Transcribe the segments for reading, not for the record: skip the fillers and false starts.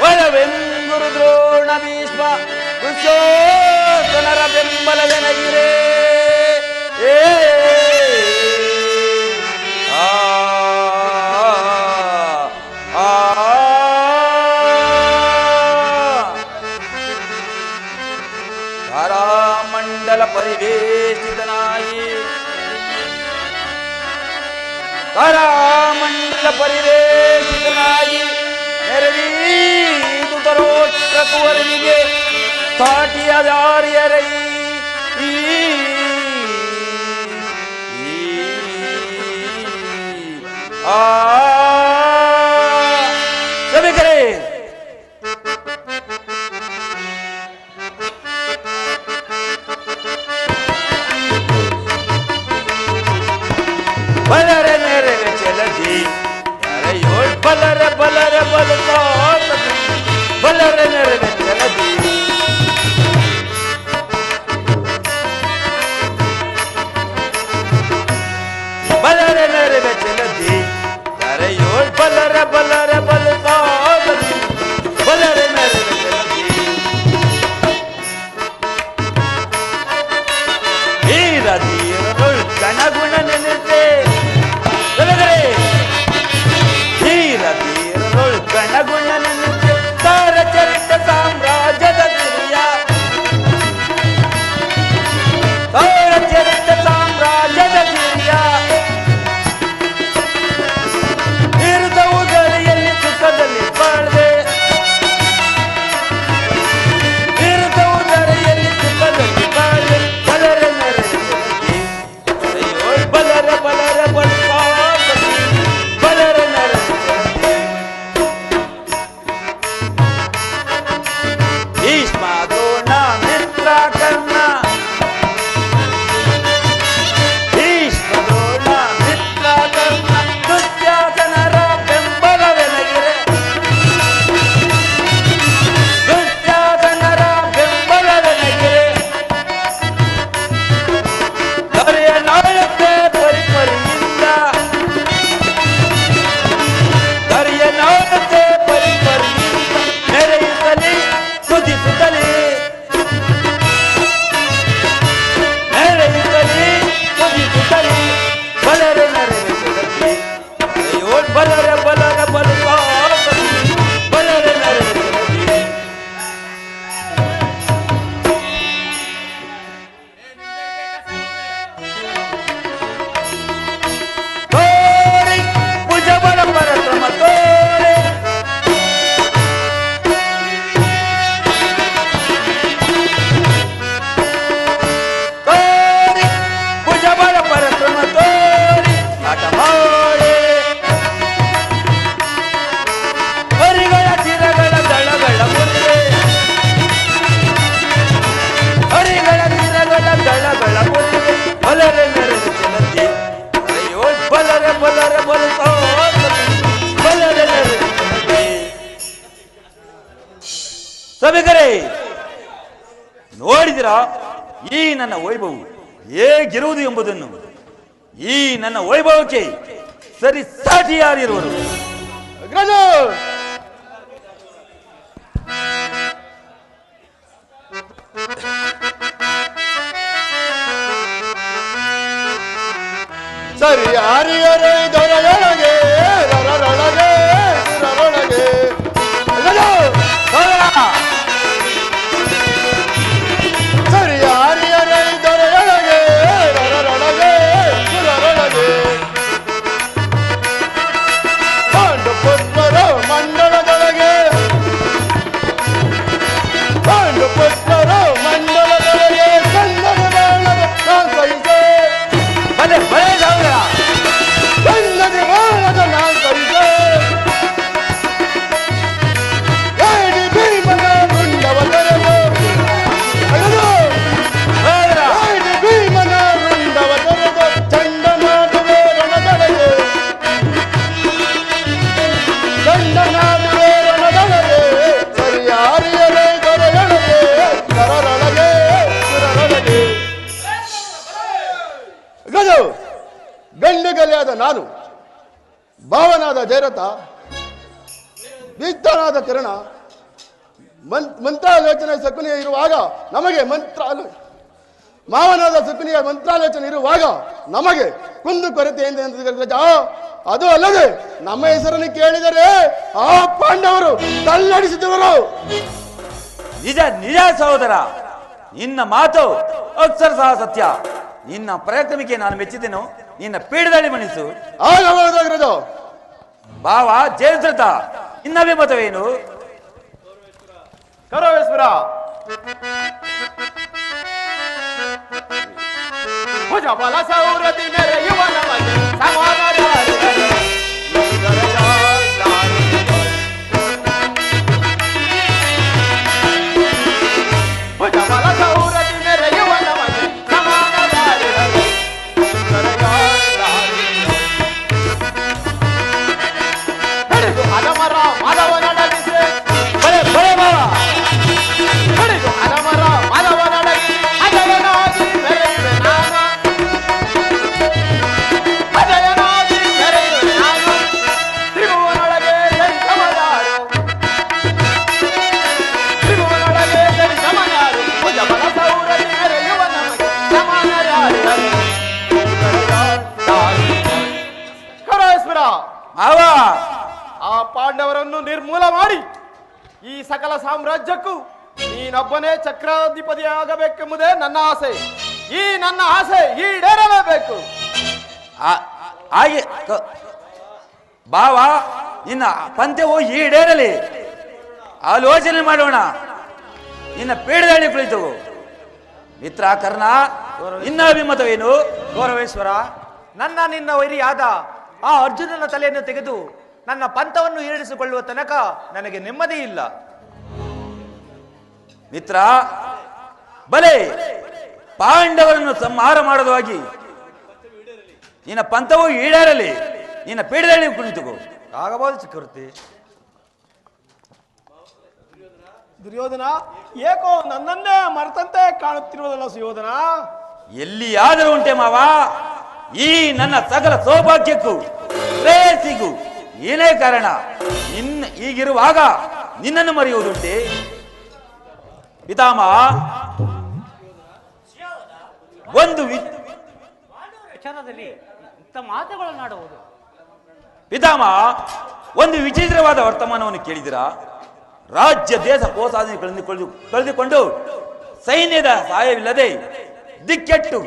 ಒಳವೆಂಗುರು ದ್ರೋಣ ಭೀಷ್ಮ ದುಶ್ಯೋಧನರ ಬೆಂಬಲದ ನಗಿರೇ ತಾರಾಮಂಡಲ ಪರಿವೇಷ್ಟಿತನಾಗಿ ನೆರವೀದು ತರೋಟ್ರ ಕುವರನಿಗೆ ಸಾಟಿಯ ದಾರಿಯರೈ ಸಭಿಕರೇ, ಬಲರೆ ನೆರವೆ ಚೆಲದಿ ಯಾರೆಯೋಳ್ ಬಲರೆ ಬಲರೆ ಬಲತಾ ಬಲರೆ ನೆರವೆ ಚೆಲದಿ ಬಲರೆ ನೆರವೆ ಚೆಲದಿ ಯಾರೆಯೋಳ್ ಬಲರೆ ಬಲರೆ ಬಲತಾ ಬಲರೆ ನೆರವೆ ಚೆಲದಿ ಧೀರ ಧೀರನೊಳ್ ಗಣಗುಣ ನೆನೆದೆ ಧೀರ ಧೀರನೊಳ್ ಗಣಗುಣ ನೆನೆದೆ ತಾರ ಚರಿತ ಸಾಮ್ರಾಜ್ಯದ ಗಿರಿಯ ತಾರ ಚರಿತ ಸಾಮ್ರಾಜ್ಯದ ಗಿರಿಯ ಇರುದವು ಗರಿಯಲ್ಲಿ ಸುಖದಲ್ಲಿ ಬಾಳ್ದೆ ಇರುದವು ಗರಿಯಲ್ಲಿ ಸುಖದಲ್ಲಿ ಬಾಳ್ದೆ ಬಲರೆ ನೆರವೆ ಬಲರೆ ಬಲರೆ ಬಲರೆ ನೆರವೆ ಭೀಷ್ಮ ದ್ರೋಣ ಮಿತ್ರ ಕರ್ಣ ಭೀಷ್ಮ ದ್ರೋಣ ಮಿತ್ರ ಕರ್ಣ ದುಶ್ಯಾಸನರ ಬೆಂಬಲವೆನಗಿರೆ ದುಶ್ಯಾಸನರ ಬೆಂಬಲವೆನಗಿರೆ ದೊರೆಯ ನಾಳತೆ ಪರಿಪರಿಯಿಂದ ದೊರೆಯ ನಾಳತೆ ಪರಿಪರಿಯಿಂದ ಮೆರೆಯುತ್ತಲೇ ಸುಧಿಸುತ್ತಲೇ ಮೆರೆಯುತ್ತಲೇ ಸುಧಿಸುತ್ತಲೇ ಬಲರೆ ನೆರವೆ ಚೆಲದಿ ಅಯ್ಯೋಳ್ ಬಲರೆ ಬಲರೆ ಬಲತಾ ಬಲರೆ ನೆರವೆ ಚೆಲದಿ ತೋರಿ ಭುಜಬಲ ಪರಕ್ರಮ ತೋರೆ ತೋರಿ ಭುಜಬಲ ಪರಕ್ರಮ ತೋರಿ ಆಟ ಮಾಡಿ ಹರಿಗಳ ಚಿರಗಳ ದಳಗಳ ಮುರಿದೆ ಹರಿಗಳ ಚಿರಗಳ ದಳಗಳ ಮುರಿದೆ ಬಲರೆ ನೆರವೆ ಚೆಲದಿ ಅಯ್ಯೋ ಬಲರೆ ಬಲರೆ ಬಲತಾ ಬಲರೆ ನೆರವೆ ಚೆಲದಿ ಸಭಿಕರೇ, ನೋಡಿದಿರಾ ಈ ನನ್ನ ವೈಭವ ಹೇಗಿರುವುದು ಎಂಬುದನ್ನು? ಈ ನನ್ನ ವೈಭವಕ್ಕೆ ಸರಿ ಸಾಟಿ ಯಾರಿರುವರು? ಸರಿ ಯಾರಿಯರೇ ದೊರೆಯೊಳಗೆ ರರರೊಳಗೆ ಸುರರೊಳಗೆ ಸರಿ ಯಾರಿಯರೇ ದೊರೆಯೊಳಗೆ ರರರೊಳಗೆ ಸುರರೊಳಗೆ ಪಾಂಡು ಪುತ್ರರು ಮಂಡಲದೊಳಗೆ ಪಾಂಡು ಪುತ್ರರು ಮಂಡಲದೊಳಗೆ ಕನ್ನಡ ಬಾಳದ ನಾಲ್ಕೈದೆ ಬಲೆ ಬಲೆ ಸಾವಿರ ಕನ್ನಡ ಬಾಳದ ನಾಲ್ಕೈದೆ ಗಾಡಿ ಭೀಮನ ರುಂಡವ ತೊರೆದು ಗಾಡಿ ಭೀಮನ ರುಂಡವ ತೊರೆದು ಚಂಡ ನಾಡುವೆ ರಣದೊಳಗೆ ಚಂಡ ನಾಡುವೆ ರಣದೊಳಗೆ ಸರಿಯಾರಿಯರೇ ದೊರೆಯೊಳಗೆ ಕರರೊಳಗೆ ಸುರರೊಳಗೆ ಗದು ಗಂಡುಗಲಿಯಾದ ನಾನು ಭಾವನಾದ ಜಯರಥ ವಿದ್ಧನಾದ ಕಿರಣ ಮಂತ್ರಾಲೋಚನೆ ಶಕುನಿಯ ಇರುವಾಗ ನಮಗೆ ಮಾವನಾದ ಶಕುನಿಯ ಮಂತ್ರಾಲೋಚನೆ ಇರುವಾಗ ನಮಗೆ ಕುಂದು ಕೊರತೆ ಎಂದು ಅದು ಅಲ್ಲದೆ ನಮ್ಮ ಹೆಸರನ್ನು ಕೇಳಿದರೆ ಆ ಪಾಂಡವರು ತಲ್ಲಡಿಸಿದವರು. ನಿಜ ನಿಜ ಸಹೋದರ, ನಿನ್ನ ಮಾತು ಅಕ್ಷರಶಃ ಸತ್ಯ. ನಿನ್ನ ಪ್ರಯತ್ನಕ್ಕೆ ನಾನು ಮೆಚ್ಚಿದ್ದೇನು. ನಿನ್ನ ಪೀಠದಲ್ಲಿ ಮಣಿಸು. ಆಗಬಹುದಾಗಿರೋದು ಭಾವ ಜಯದ್ರಥ, ನಿನ್ನ ಅಭಿಮತವೇನು? ಕೌರವೇಶ್ವರ, ಭುಜ ಬಲ ಸೌರತಿ ಮೆರೆಯುವ ನಮಗೆ ಸಮಾನರಾಗಿರಲು. ಭುಜ ಬಲ ಸೌರತಿ ಮೆರೆಯುವ ನಮಗೆ ಸಮಾನರಾಗಿರಲು. ನಡೆದು ಹಲಮರ ಮಾಧವನಡಗಿಸಿ ನಡೆದು ಹಲಮರ ಮಾಧವನಡಗಿಸಿ ಅಜಯನಾಗಿ ಮೆರೆಯುವೆ ನಾನು. ಅಜಯನಾಗಿ ಮೆರೆಯುವೆ ನಾನು. ತ್ರಿಭುವನೊಳಗೆ ಜನಿಸಮನಾರು. ತ್ರಿಭುವನೊಳಗೆ ಜನಿಸಮನಾರು. ಭುಜ ಬಲ ಸೌರತಿ ಮೆರೆಯುವ ನಮಗೆ ಸಮಾನರಾಗಿರಲು. ಕೌರವೇಶ್ವರ, ಭಾವ, ಆ ಪಾಂಡವರನ್ನು ನಿರ್ಮೂಲ ಮಾಡಿ ಈ ಸಕಲ ಸಾಮ್ರಾಜ್ಯಕ್ಕೂ ನೀನೊಬ್ಬನೇ ಚಕ್ರಾಧಿಪತಿಯಾಗಬೇಕೆಂಬುದೇ ನನ್ನ ಆಸೆ. ಈ ನನ್ನ ಆಸೆ ಈಡೇರಲೇಬೇಕು. ಹಾಗೆ ಭಾವ, ನಿನ್ನ ಪಂಥವು ಈಡೇರಲಿ. ಆಲೋಚನೆ ಮಾಡೋಣ. ನಿನ್ನ ಪೀಠದಲ್ಲಿ ಕುಳಿತು ಮಿತ್ರ ಕರ್ಣ, ನಿನ್ನ ಅಭಿಮತವೇನು? ಗೌರವೇಶ್ವರ, ನಿನ್ನ ವೈರಿಯಾದ ಆ ಅರ್ಜುನನ ತಲೆಯನ್ನು ತೆಗೆದು ನನ್ನ ಪಂಥವನ್ನು ಈಡೇರಿಸಿಕೊಳ್ಳುವ ತನಕ ನನಗೆ ನೆಮ್ಮದಿ ಇಲ್ಲ. ಮಿತ್ರ, ಬಲೆ ಪಾಂಡವರನ್ನು ಸಂಹಾರ ಮಾಡೋದಾಗಿ ನಿನ್ನ ಪಂಥವು ಈಡೇರಲಿ. ನಿನ್ನ ಪೀಠದಲ್ಲಿ ಕುಳಿತುಕೋ. ಆಗಬಹುದು ಚಕ್ರವರ್ತಿ. ದುರ್ಯೋಧನ, ಏಕೋ ನನ್ನನ್ನೇ ಮರೆತಂತೆ ಕಾಣುತ್ತಿರುವುದಲ್ಲ ಸುಯೋಧನ. ಎಲ್ಲಿಯಾದರೂ ಉಂಟೆ ಮಾವ, ಈ ನನ್ನ ಸಕಲ ಸೌಭಾಗ್ಯಕ್ಕೂ ಶ್ರೇಯಸ್ಸಿಗೂ ಏನೇ ಕಾರಣ? ಈಗಿರುವಾಗ ನಿನ್ನನ್ನು ಮರೆಯುವುದುಂಟೆ? ಪಿತಾಮಹ, ಒಂದು ವಿಚಾರದಲ್ಲಿ ಮಾತುಗಳನ್ನಾಡುವುದು. ಪಿತಾಮಹ, ಒಂದು ವಿಚಿತ್ರವಾದ ವರ್ತಮಾನವನ್ನು ಕೇಳಿದಿರಾ? ರಾಜ್ಯ ದೇಶ ಕೋಸಾದಿಗಳನ್ನು ಕಳೆದುಕೊಂಡು ಸೈನ್ಯದ ಸಹಾಯವಿಲ್ಲದೆ ದಿಕ್ಕೆಟ್ಟು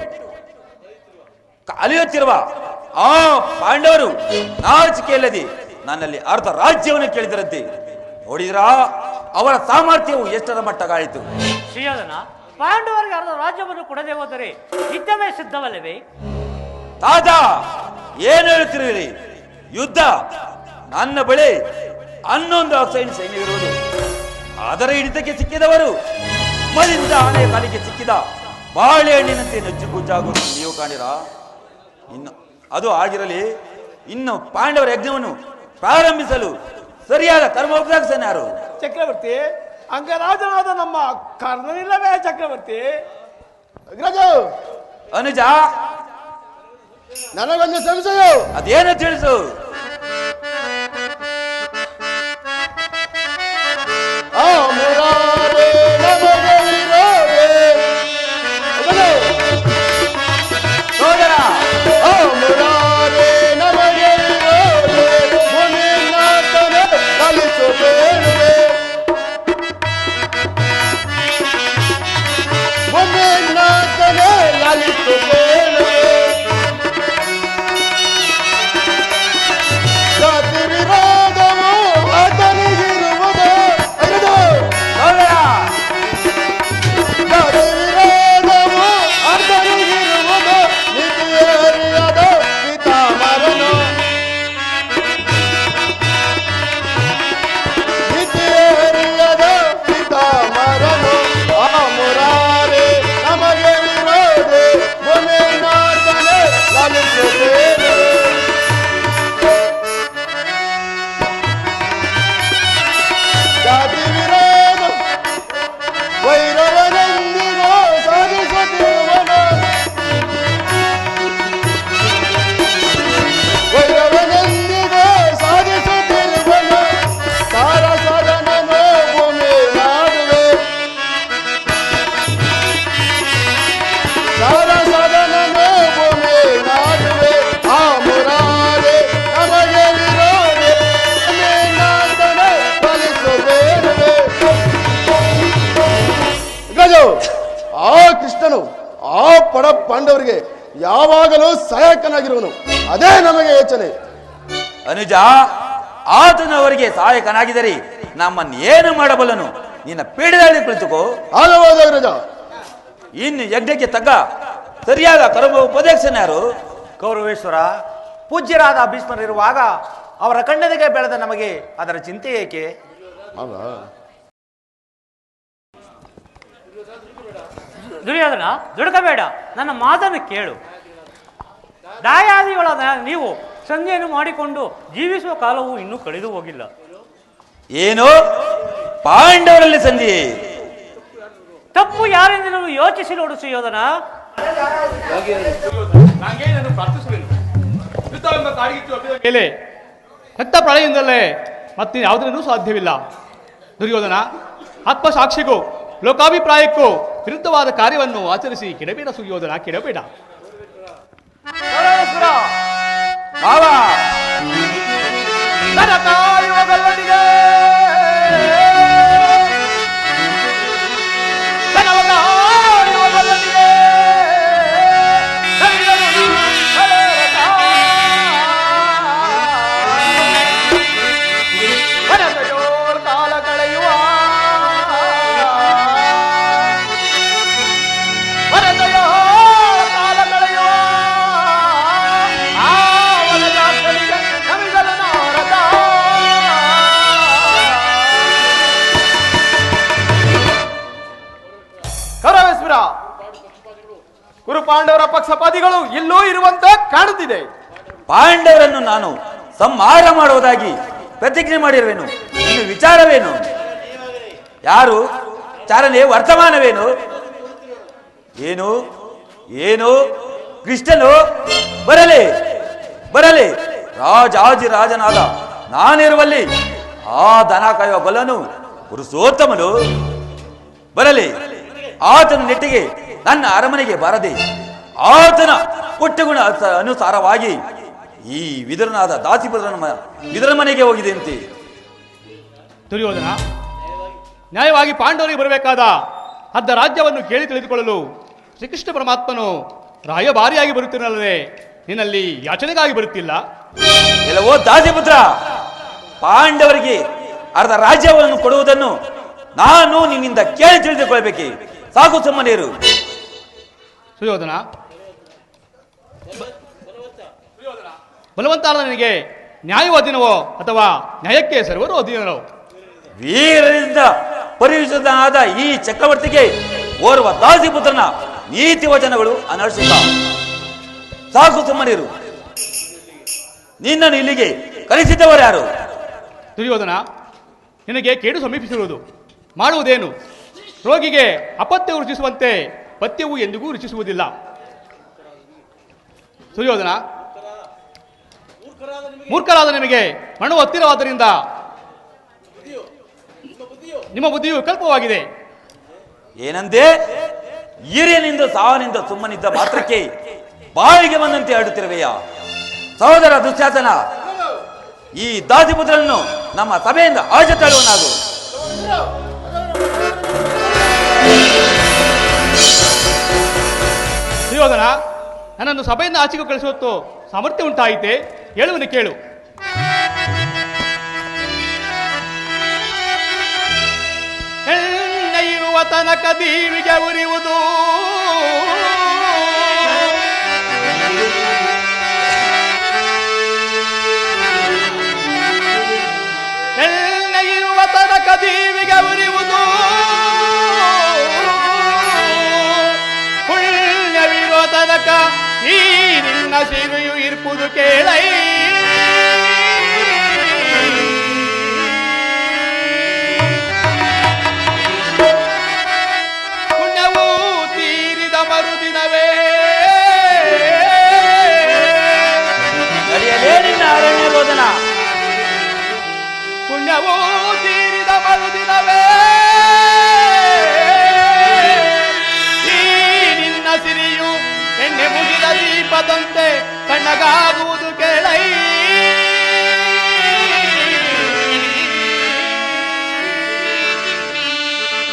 ಅಲಿಯುತ್ತಿರುವ ಆ ಪಾಂಡವರು ನಾಚಿಕೆಯಿಲ್ಲದೆ ನನ್ನಲ್ಲಿ ಅರ್ಧ ರಾಜ್ಯವನ್ನು ಕೇಳಿದರಂತೆ. ನೋಡಿದ್ರಾ ಅವರ ಸಾಮರ್ಥ್ಯವು ಎಷ್ಟರ ಮಟ್ಟಗಾಯಿತು? ಶ್ರೀಯೋಧನ, ಪಾಂಡವರಿಗೆ ಅರ್ಧ ರಾಜ್ಯವನ್ನು ಕೊಡದೆ ಹೋದರೆ ಯುದ್ಧವೇ ಸಿದ್ಧವಲ್ಲವೇ? ತಾತ, ಏನು ಹೇಳುತ್ತಿರುವಿರಿ? ಯುದ್ಧ? ನನ್ನ ಬಳಿ 11 ಅಕ್ಷಯ ಸೈನ್ಯವಿರುವುದು. ಅದರ ಹಿಡಿತಕ್ಕೆ ಸಿಕ್ಕಿದವರು ಮದಿಂದ ಆನೆ ಕಾಲಿಗೆ ಸಿಕ್ಕಿದ ಬಾಳೆಹಣ್ಣಿನಂತೆ ನಜ್ಜು ಗುಜ್ಜಾಗುವುದು ನೀವು ಕಾಣಿರಾ? ಇನ್ನು ಅದು ಆಗಿರಲಿ, ಇನ್ನು ಪಾಂಡವರ ಯಜ್ಞವನ್ನು ಪ್ರಾರಂಭಿಸಲು ಸರಿಯಾದ ಕರ್ಮೋಪದೇಶನ ಯಾರು? ಚಕ್ರವರ್ತಿ, ಅಂಗರಾಜನಾದ ನಮ್ಮ ಕರ್ಣನಿಲ್ಲವೇ ಚಕ್ರವರ್ತಿ? ಅಗ್ರಜ, ಅನುಜ, ನನಗೊಂದು ಸಂಶಯ. ಅದೇನು ತಿಳಿಸು. ಆ ಮುರಾರೇ ನಮಗೆ ವಿರೋಧೇ. ಸೋದರ, ಆ ಮುರಾರೇ ನಮಗೆ ವಿರೋಧೇ. ಮುನಿನಾಥನೇ ಕಲಿಸು ಬೇಡುವೆ. ಮುನಿನಾಥನೇ ಕಲಿಸು ಬೇಡುವೆ. ಆ ಕೃಷ್ಣನು ಆ ಪಡ ಪಾಂಡವರಿಗೆ ಯಾವಾಗಲೂ ಸಹಾಯಕನಾಗಿರುವನು. ಅದೇ ನಮಗೆ ಯೋಚನೆ. ಅನುಜ, ಆತನು ಅವರಿಗೆ ಸಹಾಯಕನಾಗಿದ್ದರೆ ನಮ್ಮನ್ನು ಏನು ಮಾಡಬಲ್ಲನು? ನಿನ್ನ ಪೀಠದಲ್ಲಿ ಕುಳಿತುಕೋ. ಆಗಬಹುದು ಅಗ್ರಜ. ಇನ್ನು ಯಜ್ಞಕ್ಕೆ ತಗ್ಗ ಸರಿಯಾದ ಕರ್ಮ ಉಪದೇಶನ ಯಾರು? ಕೌರವೇಶ್ವರ, ಪೂಜ್ಯರಾದ ಭೀಷ್ಮರಿರುವಾಗ ಅವರ ಕಣ್ಣೆದುರಿಗೆ ಬೆಳೆದ ನಮಗೆ ಅದರ ಚಿಂತೆ ಏಕೆ? ದುರ್ಯೋಧನ, ದುಡುಕಬೇಡ, ನನ್ನ ಮಾತನ್ನು ಕೇಳು. ದಾಯಾದಿಗಳಾದ ನೀವು ಸಂಧಿಯನ್ನು ಮಾಡಿಕೊಂಡು ಜೀವಿಸುವ ಕಾಲವು ಇನ್ನೂ ಕಳೆದು ಹೋಗಿಲ್ಲ. ಏನು ಪಾಂಡವರಲ್ಲಿ ಸಂಧಿ? ತಪ್ಪು ಯಾರೆಂದು ಯೋಚಿಸಿ ನೋಡು ಸುಯೋಧನ. ಮೇಲೆ ರಕ್ತ ಪ್ರಳಯದಿಂದಲೇ ಮತ್ತೆ ಯಾವುದನ್ನೂ ಸಾಧ್ಯವಿಲ್ಲ. ದುರ್ಯೋಧನ, ಆತ್ಮಸಾಕ್ಷಿಗೂ ಲೋಕಾಭಿಪ್ರಾಯಕ್ಕೂ ವಿರುದ್ಧವಾದ ಕಾರ್ಯವನ್ನು ಆಚರಿಸಿ ಕೆಡಬೇಡ ಸುಯೋಧನ, ಕೆಡಬೇಡ. ಗುರು ಪಾಂಡವರ ಪಕ್ಷಪಾತಿಗಳು ಇಲ್ಲೂ ಇರುವಂತೆ ಕಾಣುತ್ತಿದೆ. ಪಾಂಡವರನ್ನು ನಾನು ಸಂಹಾರ ಮಾಡುವುದಾಗಿ ಪ್ರತಿಜ್ಞೆ ಮಾಡಿರುವೆನು. ಇನ್ನು ವಿಚಾರವೇನು? ಯಾರು ಚಾರಣೆ ವರ್ತಮಾನವೇನು? ಏನು ಏನು ಕೃಷ್ಣನು ಬರಲಿ ಬರಲಿ. ರಾಜಾಜಿರಾಜನಾದ ನಾನಿರುವಲ್ಲಿ ಆ ದನ ಕಾಯುವ ಬಲನು ಪುರುಷೋತ್ತಮನು ಬರಲಿ. ಆತನ ನೆಟ್ಟಿಗೆ ನನ್ನ ಅರಮನೆಗೆ ಬಾರದೆ ಆತನ ಪುಟ್ಟಗುಣ ಅನುಸಾರವಾಗಿ ಈ ವಿದುರನಾದ ವಿದುರ ಮನೆಗೆ ಹೋಗಿದೆ ಅಂತೆ. ದುರ್ಯೋಧನ, ನ್ಯಾಯವಾಗಿ ಪಾಂಡವರಿಗೆ ಬರಬೇಕಾದ ಅರ್ಧ ರಾಜ್ಯವನ್ನು ಕೇಳಿ ತಿಳಿದುಕೊಳ್ಳಲು ಶ್ರೀಕೃಷ್ಣ ಪರಮಾತ್ಮನು ರಾಯಭಾರಿಯಾಗಿ ಬರುತ್ತಿರಲ್ಲದೆ ನಿನ್ನಲ್ಲಿ ಯಾಚನೆಗಾಗಿ ಬರುತ್ತಿಲ್ಲ. ಎಲ್ಲವೋ ದಾಸಿಪುತ್ರ, ಪಾಂಡವರಿಗೆ ಅರ್ಧ ರಾಜ್ಯವನ್ನು ಕೊಡುವುದನ್ನು ನಾನು ನಿನ್ನಿಂದ ಕೇಳಿ ತಿಳಿದುಕೊಳ್ಬೇಕೆ? ಸಾಕು, ಸುಮ್ಮನೇರು. ಸುಯೋಧನ, ಬಲವಂತಾದ ನಿನಗೆ ನ್ಯಾಯವು ಅಧೀನವೋ ಅಥವಾ ನ್ಯಾಯಕ್ಕೆ ಸರ್ವರು ಅಧೀನರೋ? ವೀರರಿಂದ ಪರಿವಿಶುದ್ಧನಾದ ಈ ಚಕ್ರವರ್ತಿಗೆ ಓರ್ವ ದಾಸಿಪುತ್ರನ ನೀತಿ ವಚನಗಳು ಅನರ್ಷಿತ. ಸಾಕು, ಸುಮ್ಮನಿರು. ನಿನ್ನನ್ನು ಇಲ್ಲಿಗೆ ಕರೆಸಿದ್ದವರು ಯಾರು? ದುರ್ಯೋಧನ, ನಿನಗೆ ಕೇಡು ಸಮೀಪಿಸಿರುವುದು. ಮಾಡುವುದೇನು? ರೋಗಿಗೆ ಅಪತ್ಯವು ರುಚಿಸುವಂತೆ ಪಥ್ಯವು ಎಂದಿಗೂ ರುಚಿಸುವುದಿಲ್ಲ. ಸುಯೋಧನ, ಮೂರ್ಖರಾದ ನಿಮಗೆ ಮಣ್ಣು ಹತ್ತಿರವಾದ್ದರಿಂದ ನಿಮ್ಮ ಬುದ್ಧಿಯು ವಿಕಲ್ಪವಾಗಿದೆ. ಏನಂದೆ? ಹಿರಿಯನಿಂದ ಸಾವನಿಂದ ಸುಮ್ಮನಿದ್ದ ಮಾತ್ರಕ್ಕೆ ಬಾಯಿಗೆ ಬಂದಂತೆ ಆಡುತ್ತಿರುವೆಯಾ? ಸಹೋದರ ದುಶ್ಯಾಸನ, ಈ ದಾಸಿಪುತ್ರನನ್ನು ನಮ್ಮ ಸಭೆಯಿಂದ ಆಚೆ ತಳ್ಳುವನಾಗು. ಸುಯೋಧನ, ನನ್ನನ್ನು ಸಭೆಯಿಂದ ಆಚೆಗೆ ಕಳಿಸುವತ್ತು ಸಾಮರ್ಥ್ಯ ಉಂಟಾಯಿತೆ? ಹೇಳುವನು ಕೇಳು. ಎಣ್ಣೆ ಇರುವ ತನಕ ದೀವಿಗೆ ಉರಿಯುವುದು, ಎಣ್ಣೆ ಇರುವ ತನಕ ದೀವಿಗೆ ಉರಿಯುವುದು, ಪುಣ್ಯವಿರುವ ತನಕ ಈ ನಿನ್ನ ಸಿರಿಯು ಇರ್ಪುದು ಕೇಳೈ. ಪುಣ್ಯವು ತೀರಿದ ಮರುದಿನವೇ ಅರಣ್ಯ ಬೋಧನ. ಪುಣ್ಯವು ತೀರಿದ ಮರುದಿನವೇ ಈ ನಿನ್ನ ಸಿರಿಯು ಎಣ್ಣೆ ಮುಗಿದ ದೀಪದಂತೆ ಕಣ್ಣಗಾಗುವುದು ಕೇಳೈ.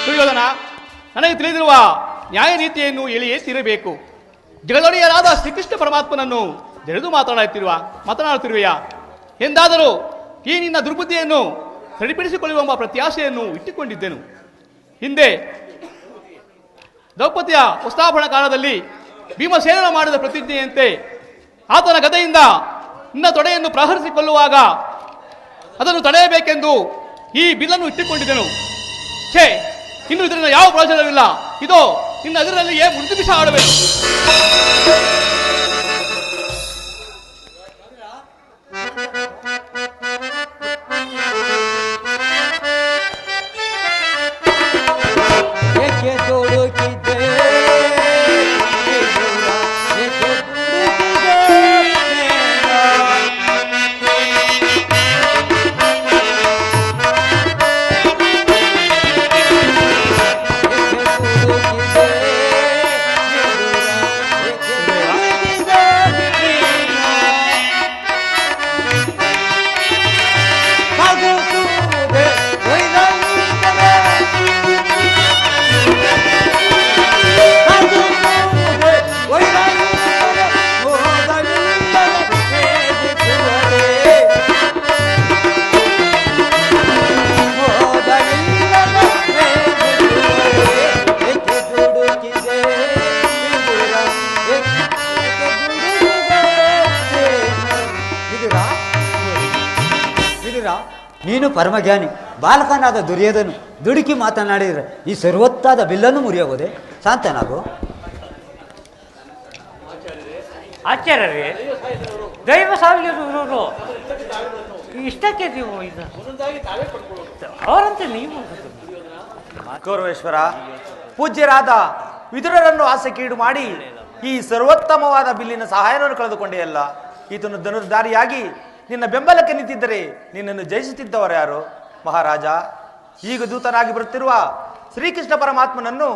ಸುಯೋಧನ, ನನಗೆ ತಿಳಿದಿರುವ ನ್ಯಾಯ ನೀತಿಯನ್ನು ಎಳಿಯೇ ತೀರಬೇಕು. ಜಗದೊಡೆಯರಾದ ಶ್ರೀಕೃಷ್ಣ ಪರಮಾತ್ಮನನ್ನು ಜರಿದು ಮಾತನಾಡುತ್ತಿರುವೆಯಾ ಎಂದಾದರೂ ಈ ನಿನ್ನ ದುರ್ಬುದ್ಧಿಯನ್ನು ಸರಿಪಡಿಸಿಕೊಳ್ಳುವ ಪ್ರತ್ಯಾಶೆಯನ್ನು ಇಟ್ಟುಕೊಂಡಿದ್ದೆನು. ಹಿಂದೆ ದ್ರೌಪದಿಯ ವಸ್ತ್ರಾಪರಣ ಕಾಲದಲ್ಲಿ ಭೀಮಸೇನ ಮಾಡಿದ ಪ್ರತಿಜ್ಞೆಯಂತೆ ಆತನ ಗದೆಯಿಂದ ನಿನ್ನ ತೊಡೆಯನ್ನು ಪ್ರಹರಿಸಿಕೊಳ್ಳುವಾಗ ಅದನ್ನು ತಡೆಯಬೇಕೆಂದು ಈ ಬಿಲ್ಲನ್ನು ಇಟ್ಟುಕೊಂಡಿದ್ದೆನು. ಛೇ, ಇನ್ನು ಇದರಿಂದ ಯಾವ ಪ್ರಯೋಜನವಿಲ್ಲ. ಇದೋ ನಿನ್ನ ಎದುರಲ್ಲಿಯೇ ಮುರಿದು ಬಿಸ ಆಡಬೇಕು. ನೀನು ಪರಮಜ್ಞಾನಿ, ಬಾಲಕನಾದ ದುರ್ಯೋಧನು ದುಡುಕಿ ಮಾತನಾಡಿದರೆ ಈ ಸರ್ವತ್ತಾದ ಬಿಲ್ಲನ್ನು ಮುರಿಯಬಹುದೇ? ಶಾಂತನಾಗು. ಆಚಾರ್ಯರೇ, ದೈವ ಸಾವಿಗೆ ದೂರರು ಇಷ್ಟಕ್ಕೆ ನೀವು ಅವರಂತೆ ನೀವು ಗೌರವೇಶ್ವರ, ಪೂಜ್ಯರಾದ ವಿದುರರನ್ನು ಆಸೆಗೀಡು ಮಾಡಿ ಈ ಸರ್ವೋತ್ತಮವಾದ ಬಿಲ್ಲಿನ ಸಹಾಯವನ್ನು ಕಳೆದುಕೊಂಡೆಯಲ್ಲ. ಈತನು ಧನುರ್ಧಾರಿಯಾಗಿ ನಿನ್ನ ಬೆಂಬಲಕ್ಕೆ ನಿಂತಿದ್ದರೆ ನಿನ್ನನ್ನು ಜಯಿಸುತ್ತಿದ್ದವರು ಯಾರು? ಮಹಾರಾಜ, ಈಗ ದೂತನಾಗಿ ಬರುತ್ತಿರುವ ಶ್ರೀಕೃಷ್ಣ ಪರಮಾತ್ಮನನ್ನು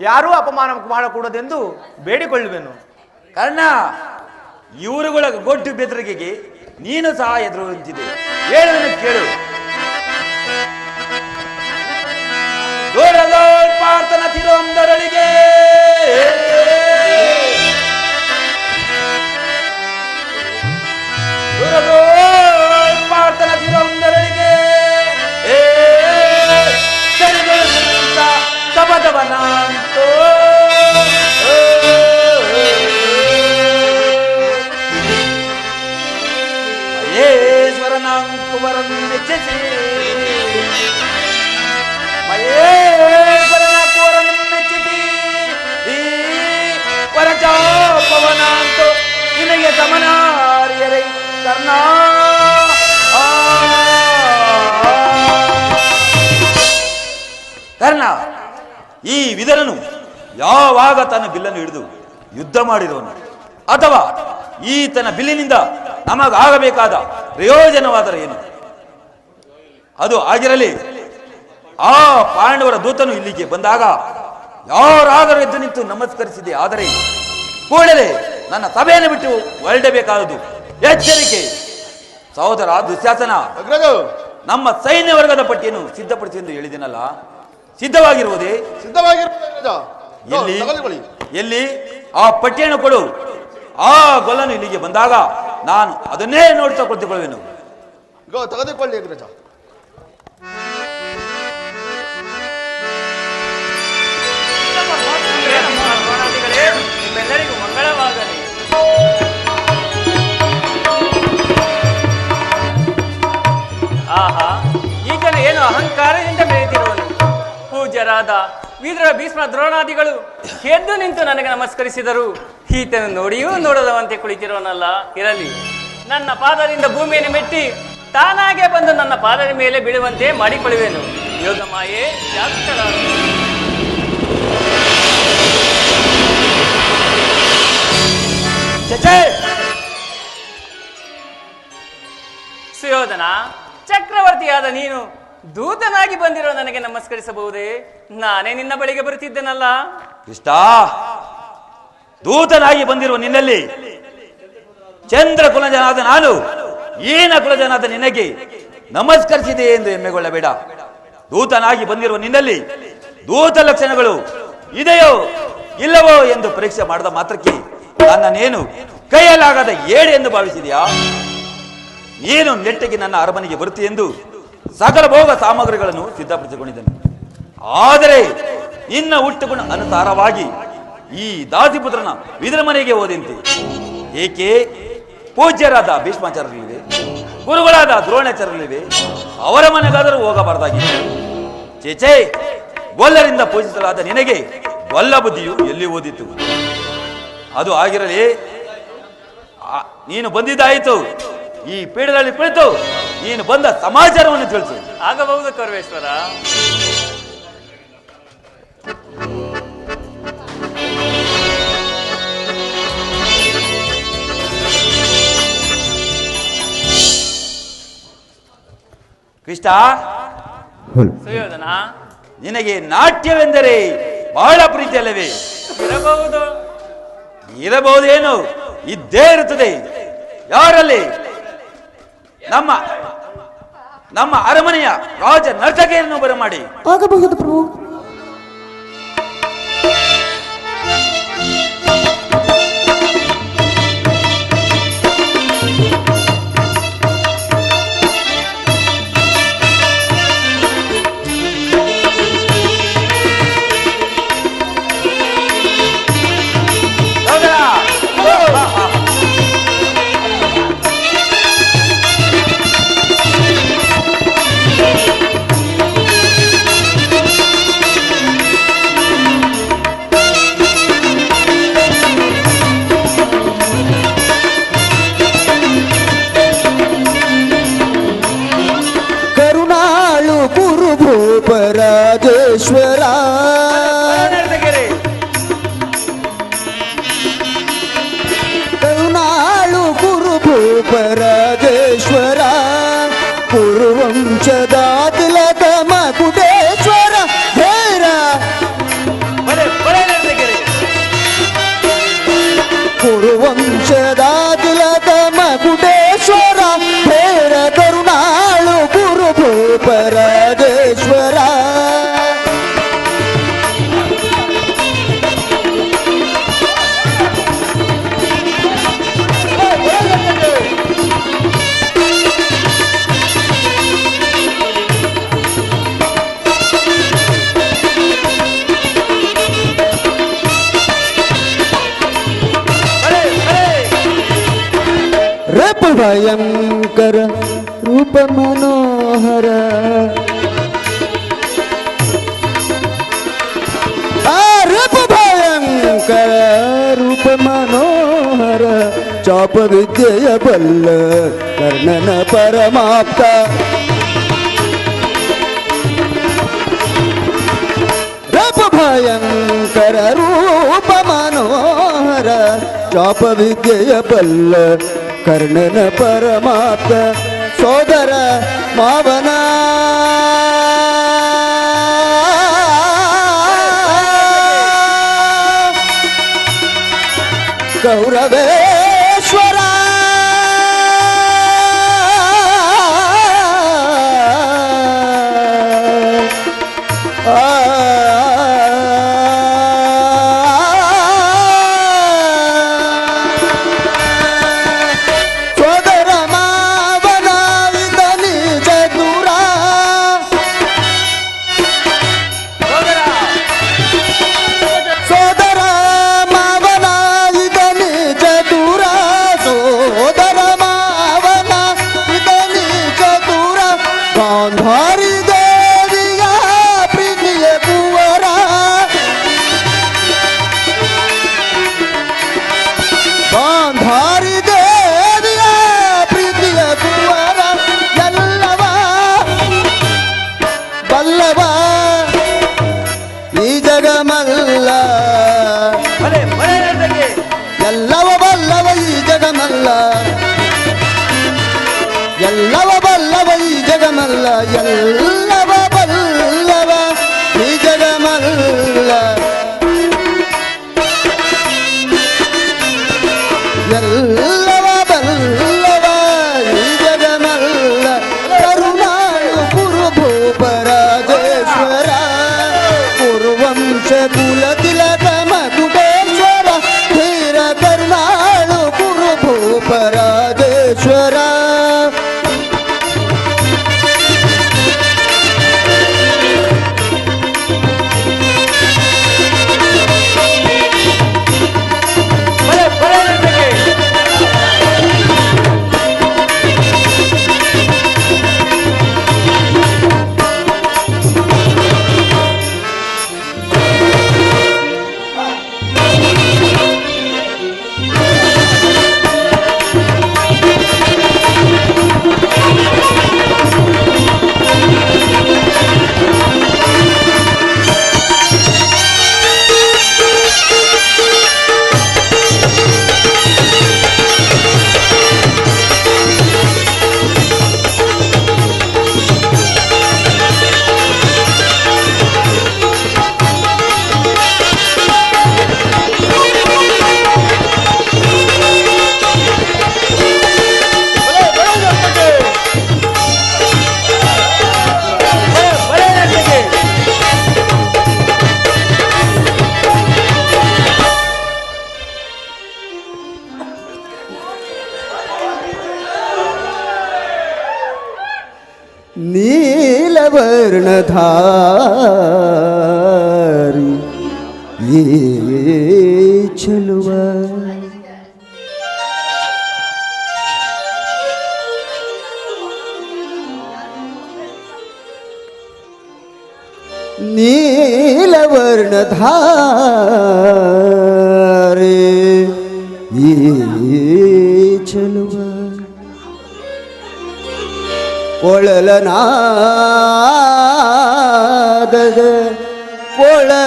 ಯಾರೂ ಅಪಮಾನ ಮಾಡಕೂಡದೆಂದು ಬೇಡಿಕೊಳ್ಳುವೆನು. ಕರ್ಣ, ಇವರುಗಳ ಗೊಡ್ಡು ಬೆದರಿಕೆಗೆ ನೀನು ಸಹ ಎದುರು ನಿಂತಿದೆ. ಹೇಳುವುದನ್ನು ಕೇಳು. ಪಾರ್ಥನ ತಿರುವಂದರಳಿಗೆ ಪಾರ್ಥನ ತಿರುವಂದರಳಿಗೆ ಶಬದವನಾಂತೋ ಮಹೇಶ್ವರನಾಂಕುವರನ್ನು ಮೆಚ್ಚಿಸಿ ಮಹೇಶ್ವರನಾಂಕುವರನ್ನು ಮೆಚ್ಚಿಸಿ ಈ ವರಚಾಪವನಾಂತೋ ನಿನಗೆ ಸಮನಾರ್ಯರೈ ಕರ್ಣ. ಕರ್ಣ, ಈ ವಿದರನು ಯಾವಾಗ ತನ್ನ ಬಿಲ್ಲನ್ನು ಹಿಡಿದು ಯುದ್ಧ ಮಾಡಿದವನು ಅಥವಾ ಈತನ ಬಿಲ್ಲಿನಿಂದ ನಮಗಾಗಬೇಕಾದ ಪ್ರಯೋಜನವಾದರೆ ಏನು? ಅದು ಆಗಿರಲಿ. ಆ ಪಾಂಡವರ ದೂತನು ಇಲ್ಲಿಗೆ ಬಂದಾಗ ಯಾರಾದರೂ ಎದ್ದು ನಿಂತು ನಮಸ್ಕರಿಸಿದೆ. ಆದರೆ ಕೂಡಲೇ ನನ್ನ ಸಭೆಯನ್ನು ಬಿಟ್ಟು ಹೊರಡಬೇಕಾದುದು ಎಚ್ಚರಿಕೆ. ಸಹೋದರ ದುಶ್ಯಾಸನ, ನಮ್ಮ ಸೈನ್ಯ ವರ್ಗದ ಪಟ್ಟಿಯನ್ನು ಸಿದ್ಧಪಡಿಸಿ ಎಂದು ಹೇಳಿದೆನಲ್ಲ, ಸಿದ್ಧವಾಗಿರುವುದೇ? ಎಲ್ಲಿ ಆ ಪಟ್ಟಿಯನ್ನು ಕೊಡು. ಆ ಗೊಲ್ಲನು ಇಲ್ಲಿಗೆ ಬಂದಾಗ ನಾನು ಅದನ್ನೇ ನೋಡ್ತಾ ಕೊಡ್ತಿಕೊಳ್ಳುವೆನು. ತೆಗೆದುಕೊಳ್ಳಿ ಅಗ್ರಜ. ನಿಮ್ಮೆಲ್ಲರಿಗೂ ಮಂಗಳವಾಗಲಿ. ಆಹಾ, ಈತನು ಏನು ಅಹಂಕಾರದಿಂದ ಬೆಳೆದಿರುವನು. ಪೂಜ್ಯರಾದ ವಿದುರ ಭೀಷ್ಮ ದ್ರೋಣಾದಿಗಳು ಎದ್ದು ನಿಂತು ನನಗೆ ನಮಸ್ಕರಿಸಿದರು. ಈತನು ನೋಡಿಯೂ ನೋಡದವಂತೆ ಕುಳಿತಿರೋನಲ್ಲ. ಇರಲಿ, ನನ್ನ ಪಾದದಿಂದ ಭೂಮಿಯನ್ನು ಮೆಟ್ಟಿ ತಾನಾಗೆ ಬಂದು ನನ್ನ ಪಾದದ ಮೇಲೆ ಬೀಳುವಂತೆ ಮಾಡಿಕೊಳ್ಳುವೆನು. ಯೋಗ ಮಾಯೆ ಜಾಗೃತರಾದ ಸುಯೋಧನ, ಚಕ್ರವರ್ತಿಯಾದ ನೀನು ದೂತನಾಗಿ ಬಂದಿರೋ ನನಗೆ ನಮಸ್ಕರಿಸಬಹುದೇ? ನಾನೇ ನಿನ್ನ ಬಳಿಗೆ ಬರುತ್ತಿದ್ದೇನಲ್ಲ. ಕೃಷ್ಣ, ದೂತನಾಗಿ ಬಂದಿರುವ ನಿನ್ನಲ್ಲಿ ಚಂದ್ರ ಕುಲಜನಾದ ನಾನು ಈನ ಕುಲಜನಾದ ನಿನಗೆ ನಮಸ್ಕರಿಸಿದೆ ಎಂದು ಹೆಮ್ಮೆಗೊಳ್ಳಬೇಡ. ದೂತನಾಗಿ ಬಂದಿರುವ ನಿನ್ನಲ್ಲಿ ದೂತ ಲಕ್ಷಣಗಳು ಇದೆಯೋ ಇಲ್ಲವೋ ಎಂದು ಪರೀಕ್ಷೆ ಮಾಡಿದ ಮಾತ್ರಕ್ಕೆ ನನ್ನನ್ನೇನು ಕೈಯಲ್ಲಾಗದ ಏಳು ಎಂದು ಭಾವಿಸಿದೆಯಾ? ನೀನು ನೆಟ್ಟಿಗೆ ನನ್ನ ಅರಮನೆಗೆ ಬರುತ್ತಿ ಎಂದು ಸಕಲ ಭೋಗ ಸಾಮಗ್ರಿಗಳನ್ನು ಸಿದ್ಧಪಡಿಸಿಕೊಂಡಿದ್ದನು. ಆದರೆ ನಿನ್ನ ಹುಟ್ಟುಗುಣ ಅನುಸಾರವಾಗಿ ಈ ದಾಸಿಪುತ್ರನ ವಿದುರ ಮನೆಗೆ ಹೋದಂತೆ. ಏಕೆ? ಪೂಜ್ಯರಾದ ಭೀಷ್ಮಾಚಾರ್ಯರಿವೆ, ಗುರುಗಳಾದ ದ್ರೋಣಾಚಾರ್ಯರಿವೆ, ಅವರ ಮನೆಗಾದರೂ ಹೋಗಬಾರದಾಗಿತ್ತು. ಚೇಚೆ, ಗೊಲ್ಲರಿಂದ ಪೂಜಿಸಲಾದ ನಿನಗೆ ಗೊಲ್ಲ ಬುದ್ಧಿಯು ಎಲ್ಲಿ ಓದಿತು? ಅದು ಆಗಿರಲಿ, ನೀನು ಬಂದಿದ್ದಾಯಿತು. ಈ ಪೀಠದಲ್ಲಿ ಕುಳಿತು ನೀನು ಬಂದ ಸಮಾಚಾರವನ್ನು ತಿಳಿಸು. ಆಗಬಹುದು ಕರ್ವೇಶ್ವರ. ಕೃಷ್ಣ, ಸುಯೋಧನ, ನಿನಗೆ ನಾಟ್ಯವೆಂದರೆ ಬಹಳ ಪ್ರೀತಿ ಅಲ್ಲವೇ? ಇರಬಹುದು. ಇರಬಹುದೇನು? ಇದ್ದೇ ಇರುತ್ತದೆ. ಯಾರಲ್ಲಿ? ನಮ್ಮ ಅರಮನೆಯ ರಾಜ ನರ್ತಕಿಯನ್ನು ಬರಮಾಡಿ. ಆಗಬಹುದು ಪ್ರಭು. ಭೂಪರಾಜೇಶ್ವರ ಕರುಣಾಳು ಗುರು ಭೂಪರಾಜೇಶ್ವರ ಕುರುವಂಶದ ತಿಲಕ ಮಕುಟೇಶ್ವರ ಹೇರ ಕುರುವಂಶದ ತಿಲಕ ಮಕುಟೇಶ್ವರ ಹೇರ ಕರುಣಾಳು ಗುರು ಭೂಪರಾಜೇಶ್ವರ ಭಯಂಕರ ರೂಪ ಮನೋಹರ ರೂಪ ಭಯಂಕರ ರೂಪ ಮನೋಹರ ಚಾಪ ವಿದ್ಯೆಯ ಬಲ್ಲ ಕರ್ಣನ ಪರಮಾಪ್ತ ರೂಪ ಭಯಂಕರ ರೂಪ ಮನೋಹರ ಚಾಪ ವಿದ್ಯೆಯ ಬಲ್ಲ ಕರ್ಣನ ಪರಮಾತ್ಮ ಸೋದರ ಮಾವನ ಕೌರವೇಶ್ವರ ಎಲ್ಲವ ಬಲ್ಲವ ಈ ಜಗಮಲ್ಲ ಎಲ್ಲವ ಬಲ್ಲವ ಈ ಜಗಮಲ್ಲ ಎಲ್ಲವ ಬಲ್ಲವ ಈ ಜಗಮಲ್ಲ ಎಲ್ಲವ ಬಲ್ಲವ ಈ ಜಗಮಲ್ಲ ಕರುಣಾಳು ಗುರು ಭೂಪರಾಜೇಶ್ವರ ಕುರುವಂಶ ಕುಲತಿ ನೀಲವರ್ಣಧಾರಿ ಈ ಚೆಲುವ ನೀಲವರ್ಣಧಾರಿ ಈ ಚೆಲುವ ಕೊಳಲನಾದದ ಕೊಳಲನಾದದ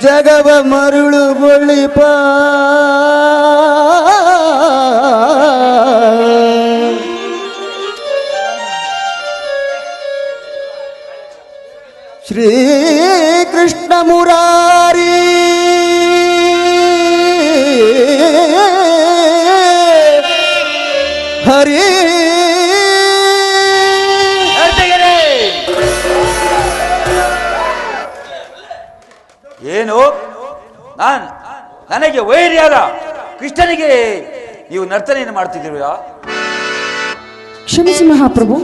ಜಗವ ಮರುಳುಗೊಳಿಪ ಶ್ರೀ ಕೃಷ್ಣ ಮುರಾರಿ ಹರಿ ಏನು ನನಗೆ ವೈರಿಯಾದ ಕೃಷ್ಣನಿಗೆ ನೀವು ನರ್ತನೆಯನ್ನು ಮಾಡ್ತಿದ್ದೀರಾ? ಕ್ಷಮಿಸಿ ಮಹಾಪ್ರಭು.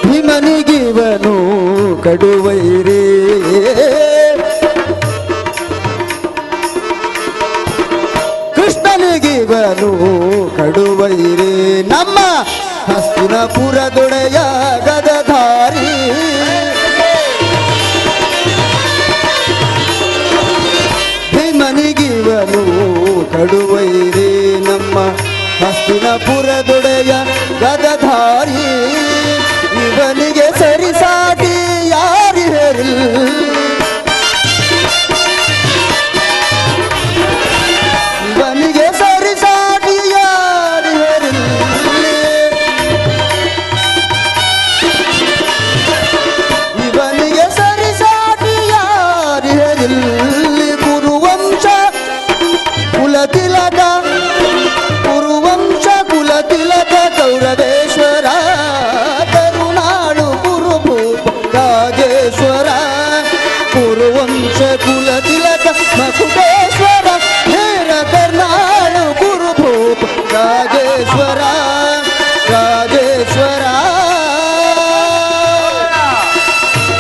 ಭೀಮನಿಗಿವನು ಕಡುವೈರೇ ಕೃಷ್ಣನಿಗಿವನು ಕಡುವೈರೇ ನಮ್ಮ ಹಸ್ತಿನಪುರದೊಡೆಯ ಗದಧಾರಿ ಭೀಮನಿಗಿವನು ಕಡುವೈರೇ ನಮ್ಮ ಹಸ್ತಿನಪುರದೊಡೆಯ ಗದಧಾರಿ ಇವನಿಗೆ ಸರಿಸಾಟಿ ಯಾರಿರಲಿ ಇವನಿಗೆ ಸರಿಸಾಟಿ ಯಾರಿರಲಿ ಇವನಿಗೆ ಸರಿಸಾಟಿ ಯಾರಿರಲಿ ಕುರುವಂಶ ಕುಲತಿಲಕ ಕುರುವಂಶ ಕುಲತಿಲಕ ಕೌರವೇಶ್ವರ ಕುರುವಂಶ ಕುಲ ತಿಲಕ ಮಕುಟೇಶ್ವರ ಹೇರ ಕರ್ನಾಳು ಗುರುಭೂಪ ರಾಜೇಶ್ವರ ರಾಜೇಶ್ವರ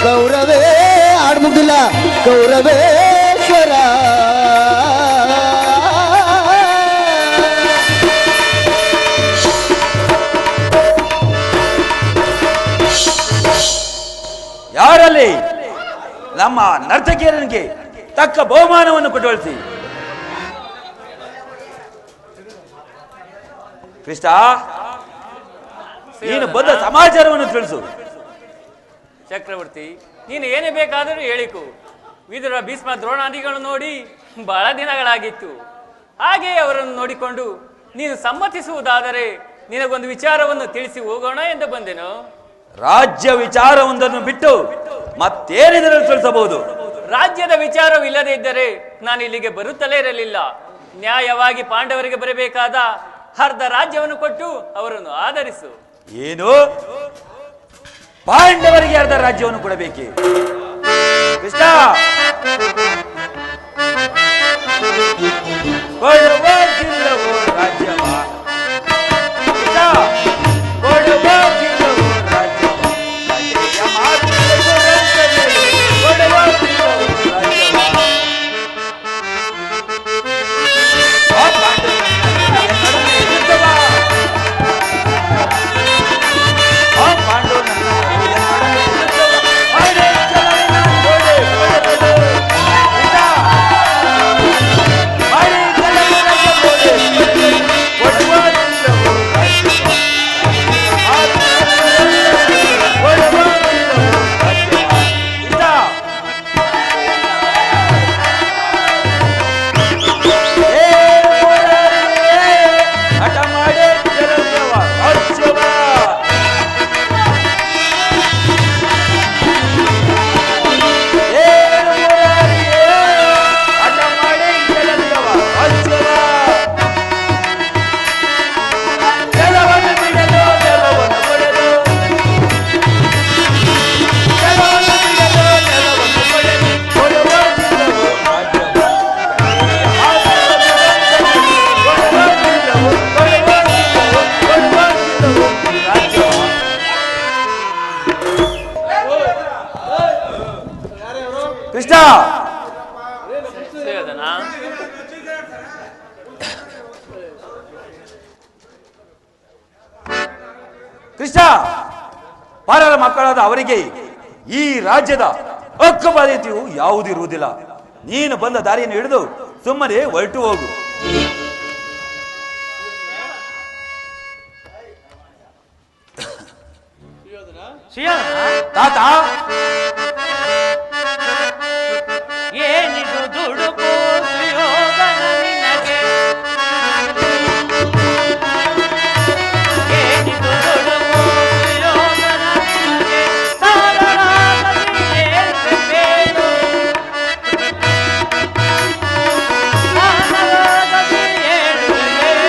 ಗೌರವೇ ಆಡ್ಮುಗಿಲ್ಲ ಗೌರವೇಶ್ವರ ಯಾರಲ್ಲಿ ನಮ್ಮ ನರ್ತಕಿಯರಿಗೆ ತಕ್ಕ ಬಹುಮಾನವನ್ನು ಕೊಟ್ಟುವಳಿಸಿ. ಕೃಷ್ಣ, ನೀನು ಬಂದ ಸಮಾಚಾರವನ್ನು ತಿಳಿಸು. ಚಕ್ರವರ್ತಿ, ನೀನು ಏನೇ ಬೇಕಾದರೂ ಹೇಳಿಕು. ವಿದುರ ಭೀಷ್ಮ ದ್ರೋಣಾದಿಗಳು ನೋಡಿ ಬಹಳ ದಿನಗಳಾಗಿತ್ತು. ಹಾಗೆ ಅವರನ್ನು ನೋಡಿಕೊಂಡು ನೀನು ಸಮ್ಮತಿಸುವುದಾದರೆ ನಿನಗೊಂದು ವಿಚಾರವನ್ನು ತಿಳಿಸಿ ಹೋಗೋಣ ಎಂದು ಬಂದೆನು. ರಾಜ್ಯ ವಿಚಾರವೊಂದನ್ನು ಬಿಟ್ಟು ಮತ್ತೇನಿದರೂ ತಿಳಿಸಬಹುದು? ರಾಜ್ಯದ ವಿಚಾರವಿಲ್ಲದೆ ಇದ್ದರೆ ನಾನು ಇಲ್ಲಿಗೆ ಬರುತ್ತಲೇ ಇರಲಿಲ್ಲ. ನ್ಯಾಯವಾಗಿ ಪಾಂಡವರಿಗೆ ಬರಬೇಕಾದ ಅರ್ಧ ರಾಜ್ಯವನ್ನು ಕೊಟ್ಟು ಅವರನ್ನು ಆಧರಿಸು. ಏನು, ಪಾಂಡವರಿಗೆ ಅರ್ಧ ರಾಜ್ಯವನ್ನು ಕೊಡಬೇಕೆ? ಕೃಷ್ಣ, ಕೊಡುವುದಿಲ್ಲವೋ ರಾಜ್ಯವ? ಕೃಷ್ಣ, ಕೊಡುವುದಿಲ್ಲವೋ ರಾಜ್ಯವ? ಕೊಡುವುದಿಲ್ಲವೋ ರಾಜ್ಯವ? ಕೃಷ್ಣ, ಪರರ ಮಕ್ಕಳಾದ ಅವರಿಗೆ ಈ ರಾಜ್ಯದ ಹಕ್ಕು ಬಾಧ್ಯತೆಯು ಯಾವುದಿರುವುದಿಲ್ಲ. ನೀನು ಬಂದ ದಾರಿಯನ್ನು ಹಿಡಿದು ಸುಮ್ಮನೆ ಹೊರಟು ಹೋಗು. ತಾತ, ಏನಿದು ದುಡುಕು ಸುಯೋಧನ ನಿನಗೆ? ಏನಿದು ದುಡುಕು ಸುಯೋಧನ ನಿನಗೆ? ಸಾರಳಾಗಲಿ ಏಳ್ಬೇಕೇನು? ಸಾರಳಾಗಲಿ ಏಳ್ಬೇಕೇನು?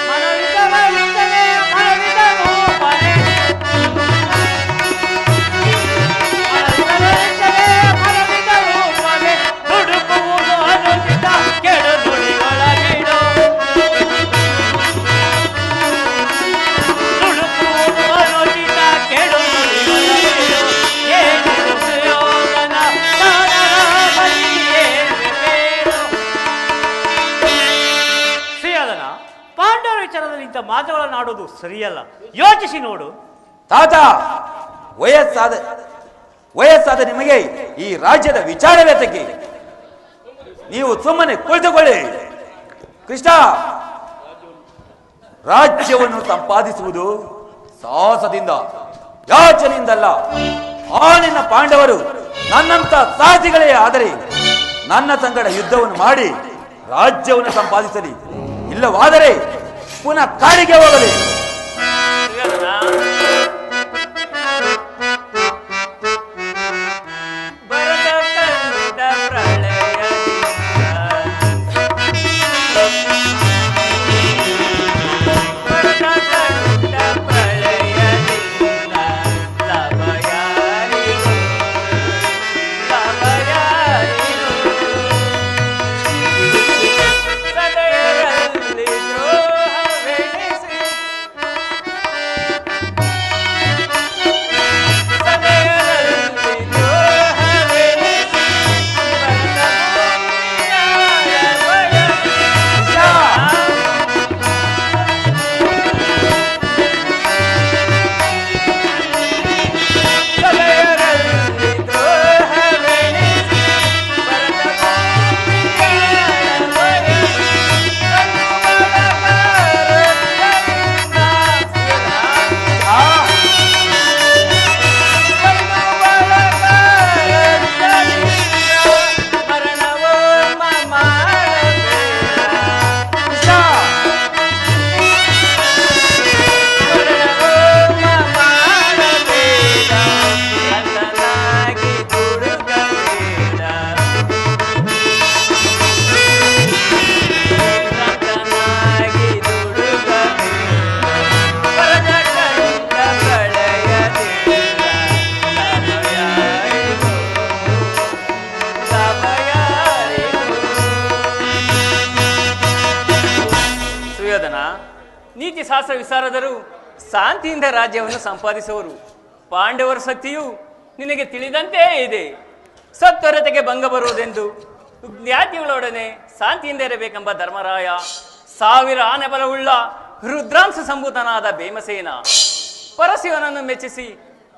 ಮನವಿದವರಿದ್ದನೆ ಮನವಿದನು ಪರೆ. ದುಡುಕುವುದು ಅನುಚಿತ ಕೆಡು ನುಡಿಗಳ ಬಿಡು. ದುಡುಕುವುದು ಅನುಚಿತ ಕೆಡು ನುಡಿಗಳ ಬಿಡು. ಏನಿದು ಸುಯೋಧನ ಸಾರಳಾಗಲಿ ಏಳ್ಬೇಕೇನು? ಸುಯೋಧನ, ಪಾಂಡವರ ವಿಚಾರದಲ್ಲಿ ಇಂಥ ಮಾತುಗಳನ್ನು ಆಡೋದು ಸರಿಯಲ್ಲ. ಯೋಚಿಸಿ ನೋಡು. ತಾತ, ವಯಸ್ಸಾದ ನಿಮಗೆ ಈ ರಾಜ್ಯದ ವಿಚಾರವೇತಕ್ಕೆ? ನೀವು ಸುಮ್ಮನೆ ಕುಳಿತುಕೊಳ್ಳಿ. ಕೃಷ್ಣ, ರಾಜ್ಯವನ್ನು ಸಂಪಾದಿಸುವುದು ಸಾಹಸದಿಂದ, ಯಾಚನೆಯಿಂದಲ್ಲ. ಆ ನಿನ್ನ ಪಾಂಡವರು ನನ್ನಂತ ಸಾಹಸಿಗಳೇ ಆದರೆ ನನ್ನ ಸಂಗಡ ಯುದ್ಧವನ್ನು ಮಾಡಿ ರಾಜ್ಯವನ್ನು ಸಂಪಾದಿಸಲಿ, ಇಲ್ಲವಾದರೆ ಪುನಃ ಕಾಡಿಗೆ ಹೋಗಲಿ. ನೀತಿ ಶಾಸ್ತ್ರ ವಿಸಾರದರು ಶಾಂತಿಯಿಂದ ರಾಜ್ಯವನ್ನು ಸಂಪಾದಿಸುವರು. ಪಾಂಡವರ ಶಕ್ತಿಯು ನಿನಗೆ ತಿಳಿದಂತೆ ಇದೆ. ಸತ್ವರತೆಗೆ ಭಂಗ ಬರುವುದೆಂದು ಜ್ಞಾತಿಗಳೊಡನೆ ಶಾಂತಿಯಿಂದ ಇರಬೇಕೆಂಬ ಧರ್ಮರಾಯ, 1000 ಆನೆ ಬಲವುಳ್ಳ ರುದ್ರಾಂಶ ಸಂಭೂತನಾದ ಭೀಮಸೇನ, ಪರಶಿವನನ್ನು ಮೆಚ್ಚಿಸಿ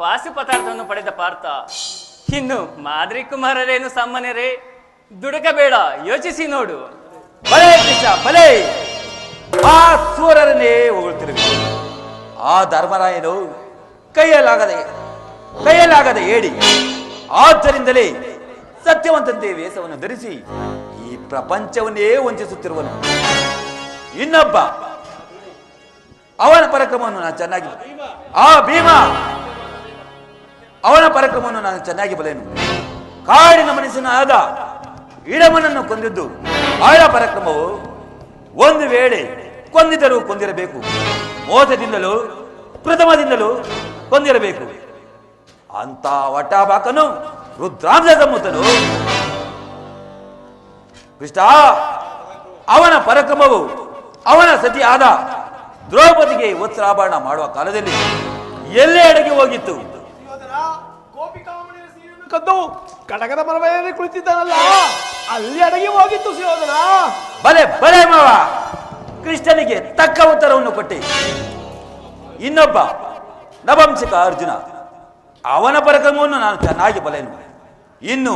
ಪಾಶುಪತಾರ್ಥವನ್ನು ಪಡೆದ ಪಾರ್ಥ, ಇನ್ನು ಮಾದ್ರಿ ಕುಮಾರರೇನು ಸಾಮಾನ್ಯರೇ? ದುಡುಕಬೇಡ, ಯೋಚಿಸಿ ನೋಡು. ಬಲೆ ಕೃಷ್ಣ, ಬಲೆ. ಆ ಸೂರರನ್ನೇ ಹೊಗಳ್ತಿರುವೆ. ಆ ಧರ್ಮರಾಯನು ಕೈಯಲ್ಲಾಗದ ಏಡಿ. ಆದ್ದರಿಂದಲೇ ಸತ್ಯವಂತಂತೆ ವೇಷವನ್ನು ಧರಿಸಿ ಈ ಪ್ರಪಂಚವನ್ನೇ ವಂಚಿಸುತ್ತಿರುವನು. ಇನ್ನೊಬ್ಬ, ಅವನ ಪರಾಕ್ರಮವನ್ನು ನಾನು ಚೆನ್ನಾಗಿ ಭೀಮ, ಅವನ ಪರಾಕ್ರಮವನ್ನು ನಾನು ಚೆನ್ನಾಗಿ ಬಲ್ಲೆನು. ಕಾಡಿನ ಮನುಷ್ಯನಾದ ಇಡಮನನ್ನು ಕೊಂದಿದ್ದು ಆಳ ಪರಾಕ್ರಮವು. ಒಂದು ವೇಳೆ ಕೊಂದಿದ್ದರೂ ಕೊಂದಿರಬೇಕು, ಮೋಸದಿಂದಲೂ ಪ್ರಥಮದಿಂದಲೂ ಕೊಂದಿರಬೇಕು. ಅಂತ ವಟಾಬಾಕನು ರುದ್ರಾಂಶ ಸಂಭೂತನು. ಕೃಷ್ಣ, ಅವನ ಪರಾಕ್ರಮವು ಅವನ ಸತಿ ಆದ ದ್ರೌಪದಿಗೆ ವಸ್ತ್ರಾಭರಣ ಮಾಡುವ ಕಾಲದಲ್ಲಿ ಎಲ್ಲೇ ಅಡಗಿ ಹೋಗಿತ್ತು. ಕದ್ದು ಕಡಗದ ಮರವೆಯಲ್ಲಿ ಕುಳಿತಿದ್ದಾನಲ್ಲ, ಅಲ್ಲಿ ಅಡಗಿ ಹೋಗಿತ್ತು ಸುಯೋಧನ. ಬಲೆ ಬಲೆ ಮಾವ, ಕೃಷ್ಣನಿಗೆ ತಕ್ಕ ಉತ್ತರವನ್ನು ಕೊಟ್ಟೆ. ಇನ್ನೊಬ್ಬ ನಪಂಸಕ ಅರ್ಜುನ, ಅವನ ಪರಾಕ್ರಮವನ್ನು ನಾನು ಚೆನ್ನಾಗಿ ಬಲ್ಲೆನು. ಇನ್ನು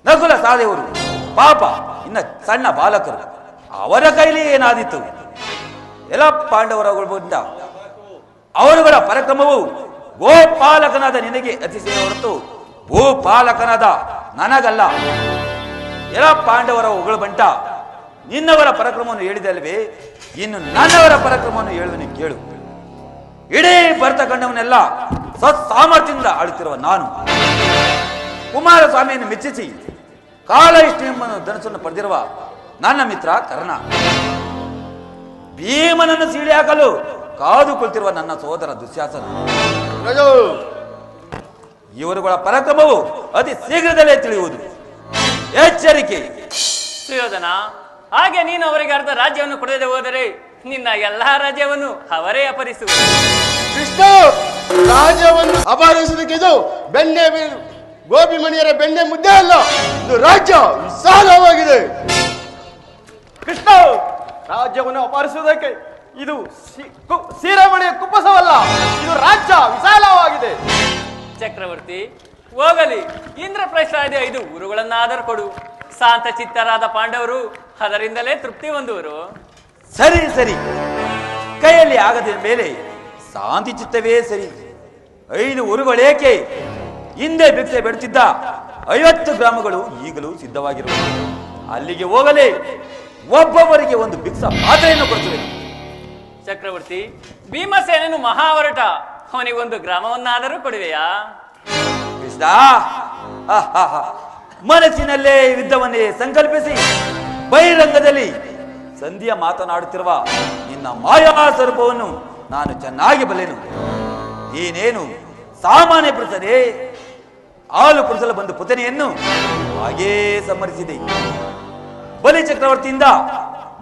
ನಕುಲ ಸಹದೇವರು ಪಾಪ ಇನ್ನ ಸಣ್ಣ ಬಾಲಕರು, ಅವರ ಕೈಲಿ ಏನಾದೀತು? ಎಲ್ಲ ಪಾಂಡವರಗಳಿಂದ ಅವರುಗಳ ಪರಾಕ್ರಮವು ಗೋಪಾಲಕನಾದ ನಿನಗೆ ಅತಿಶಯ ಹೊರತು ಭೂಪಾಲಕನಾದ ನನಗಲ್ಲ. ಎಲ್ಲ ಪಾಂಡವರ ಹೊಗಳು ಬಂಟ ನಿನ್ನವರ ಪರಾಕ್ರಮವನ್ನು ಹೇಳಿದಲ್ವೇ, ಇನ್ನು ನನ್ನವರ ಪರಾಕ್ರಮವನ್ನು ಹೇಳುವನು ಕೇಳು. ಇಡೀ ಭರತ ಖಂಡವನ್ನೆಲ್ಲ ಸತ್ಸಾಮರ್ಥ್ಯದಿಂದ ಆಳುತ್ತಿರುವ ನಾನು ಕುಮಾರಸ್ವಾಮಿಯನ್ನು ಮೆಚ್ಚಿಸಿ ಕಾಲ ಇಷ್ಟೆಂಬನ್ನು ಧನಸ್ಸನ್ನು ಪಡೆದಿರುವ ನನ್ನ ಮಿತ್ರ ಕರ್ಣ, ಭೀಮನನ್ನು ಸೀಳಿ ಹಾಕಲು ಕಾದು ಕುಳಿತಿರುವ ನನ್ನ ಸೋದರ ದುಶ್ಯಾಸನ, ಇವರುಗಳ ಪರಾಕ್ರಮವು ಅತಿ ಶೀಘ್ರದಲ್ಲೇ ತಿಳಿಯುವುದು. ಎಚ್ಚರಿಕೆ. ಸುಯೋಧನ, ಹಾಗೆ ನೀನು ಅವರಿಗೆ ಅರ್ಧ ರಾಜ್ಯವನ್ನು ಕೊಡದೆ ಹೋದರೆ ನಿನ್ನ ಎಲ್ಲಾ ರಾಜ್ಯವನ್ನು ಅವರೇ ಅಪಹರಿಸುವರು. ಕೃಷ್ಣ, ರಾಜ್ಯವನ್ನು ಅಪಹರಿಸುವುದಕ್ಕೆ ಇದು ಬೆಣ್ಣೆ ಗೋಪಿ ಮಣಿಯರ ಬೆಣ್ಣೆ ಮುದ್ದೆ ಅಲ್ಲ, ಇದು ರಾಜ್ಯ ವಿಶಾಲವಾಗಿದೆ. ಕೃಷ್ಣ, ರಾಜ್ಯವನ್ನು ಅಪಹರಿಸುವುದಕ್ಕೆ ಇದು ಸೀರೆಮಣಿಯ ಕುಪ್ಪಸವಲ್ಲ, ಇದು ರಾಜ್ಯ ವಿಶಾಲವಾಗಿದೆ. ಚಕ್ರವರ್ತಿ, ಹೋಗಲಿ. ಇಂದ್ರಪ್ರಸ್ಥಾದ 5 ಊರುಗಳನ್ನಾದರೂ ಕೊಡು. ಶಾಂತ ಚಿತ್ತರಾದ ಪಾಂಡವರು ಅದರಿಂದಲೇ ತೃಪ್ತಿ ಹೊಂದುವರು. ಸರಿ ಸರಿ, ಕೈಯಲ್ಲಿ ಆಗದ ಮೇಲೆ ಶಾಂತಿ ಚಿತ್ತವೇ ಸರಿ. 5 ಊರುಗಳೇಕೆ? ಹಿಂದೆ ಭಿಕ್ಷೆ ಬೇಡುತ್ತಿದ್ದ 50 ಗ್ರಾಮಗಳು ಈಗಲೂ ಸಿದ್ಧವಾಗಿರುವುದು. ಅಲ್ಲಿಗೆ ಹೋಗಲೇ ಒಬ್ಬೊಬ್ಬರಿಗೆ ಒಂದು ಭಿಕ್ಷಾ ಪಾತ್ರೆಯನ್ನು ಕೊಡುತ್ತವೆ. ಚಕ್ರವರ್ತಿ, ಭೀಮಸೇನನು ಮಹಾವರಟ, ಅವನಿಗೊಂದು ಗ್ರಾಮವನ್ನಾದರೂ ಕೊಡುವೆಯಾ? ಕೃಷ್ಣ, ಮನಸ್ಸಿನಲ್ಲೇ ಯುದ್ಧವನ್ನೇ ಸಂಕಲ್ಪಿಸಿ ಬಹಿರಂಗದಲ್ಲಿ ಸಂಧಿಯ ಮಾತನಾಡುತ್ತಿರುವ ನಿನ್ನ ಮಾಯಾ ಸ್ವರೂಪವನ್ನು ನಾನು ಚೆನ್ನಾಗಿ ಬಲ್ಲೆನು. ನೀನೇನು ಸಾಮಾನ್ಯ ಪುರುಷನೇ? ಹಾಲು ಕುಡಿಸಲು ಬಂದು ಪುತನೆಯನ್ನು ಹಾಗೇ ಸಮ್ಮರಿಸಿದೆ. ಬಲಿ ಚಕ್ರವರ್ತಿಯಿಂದ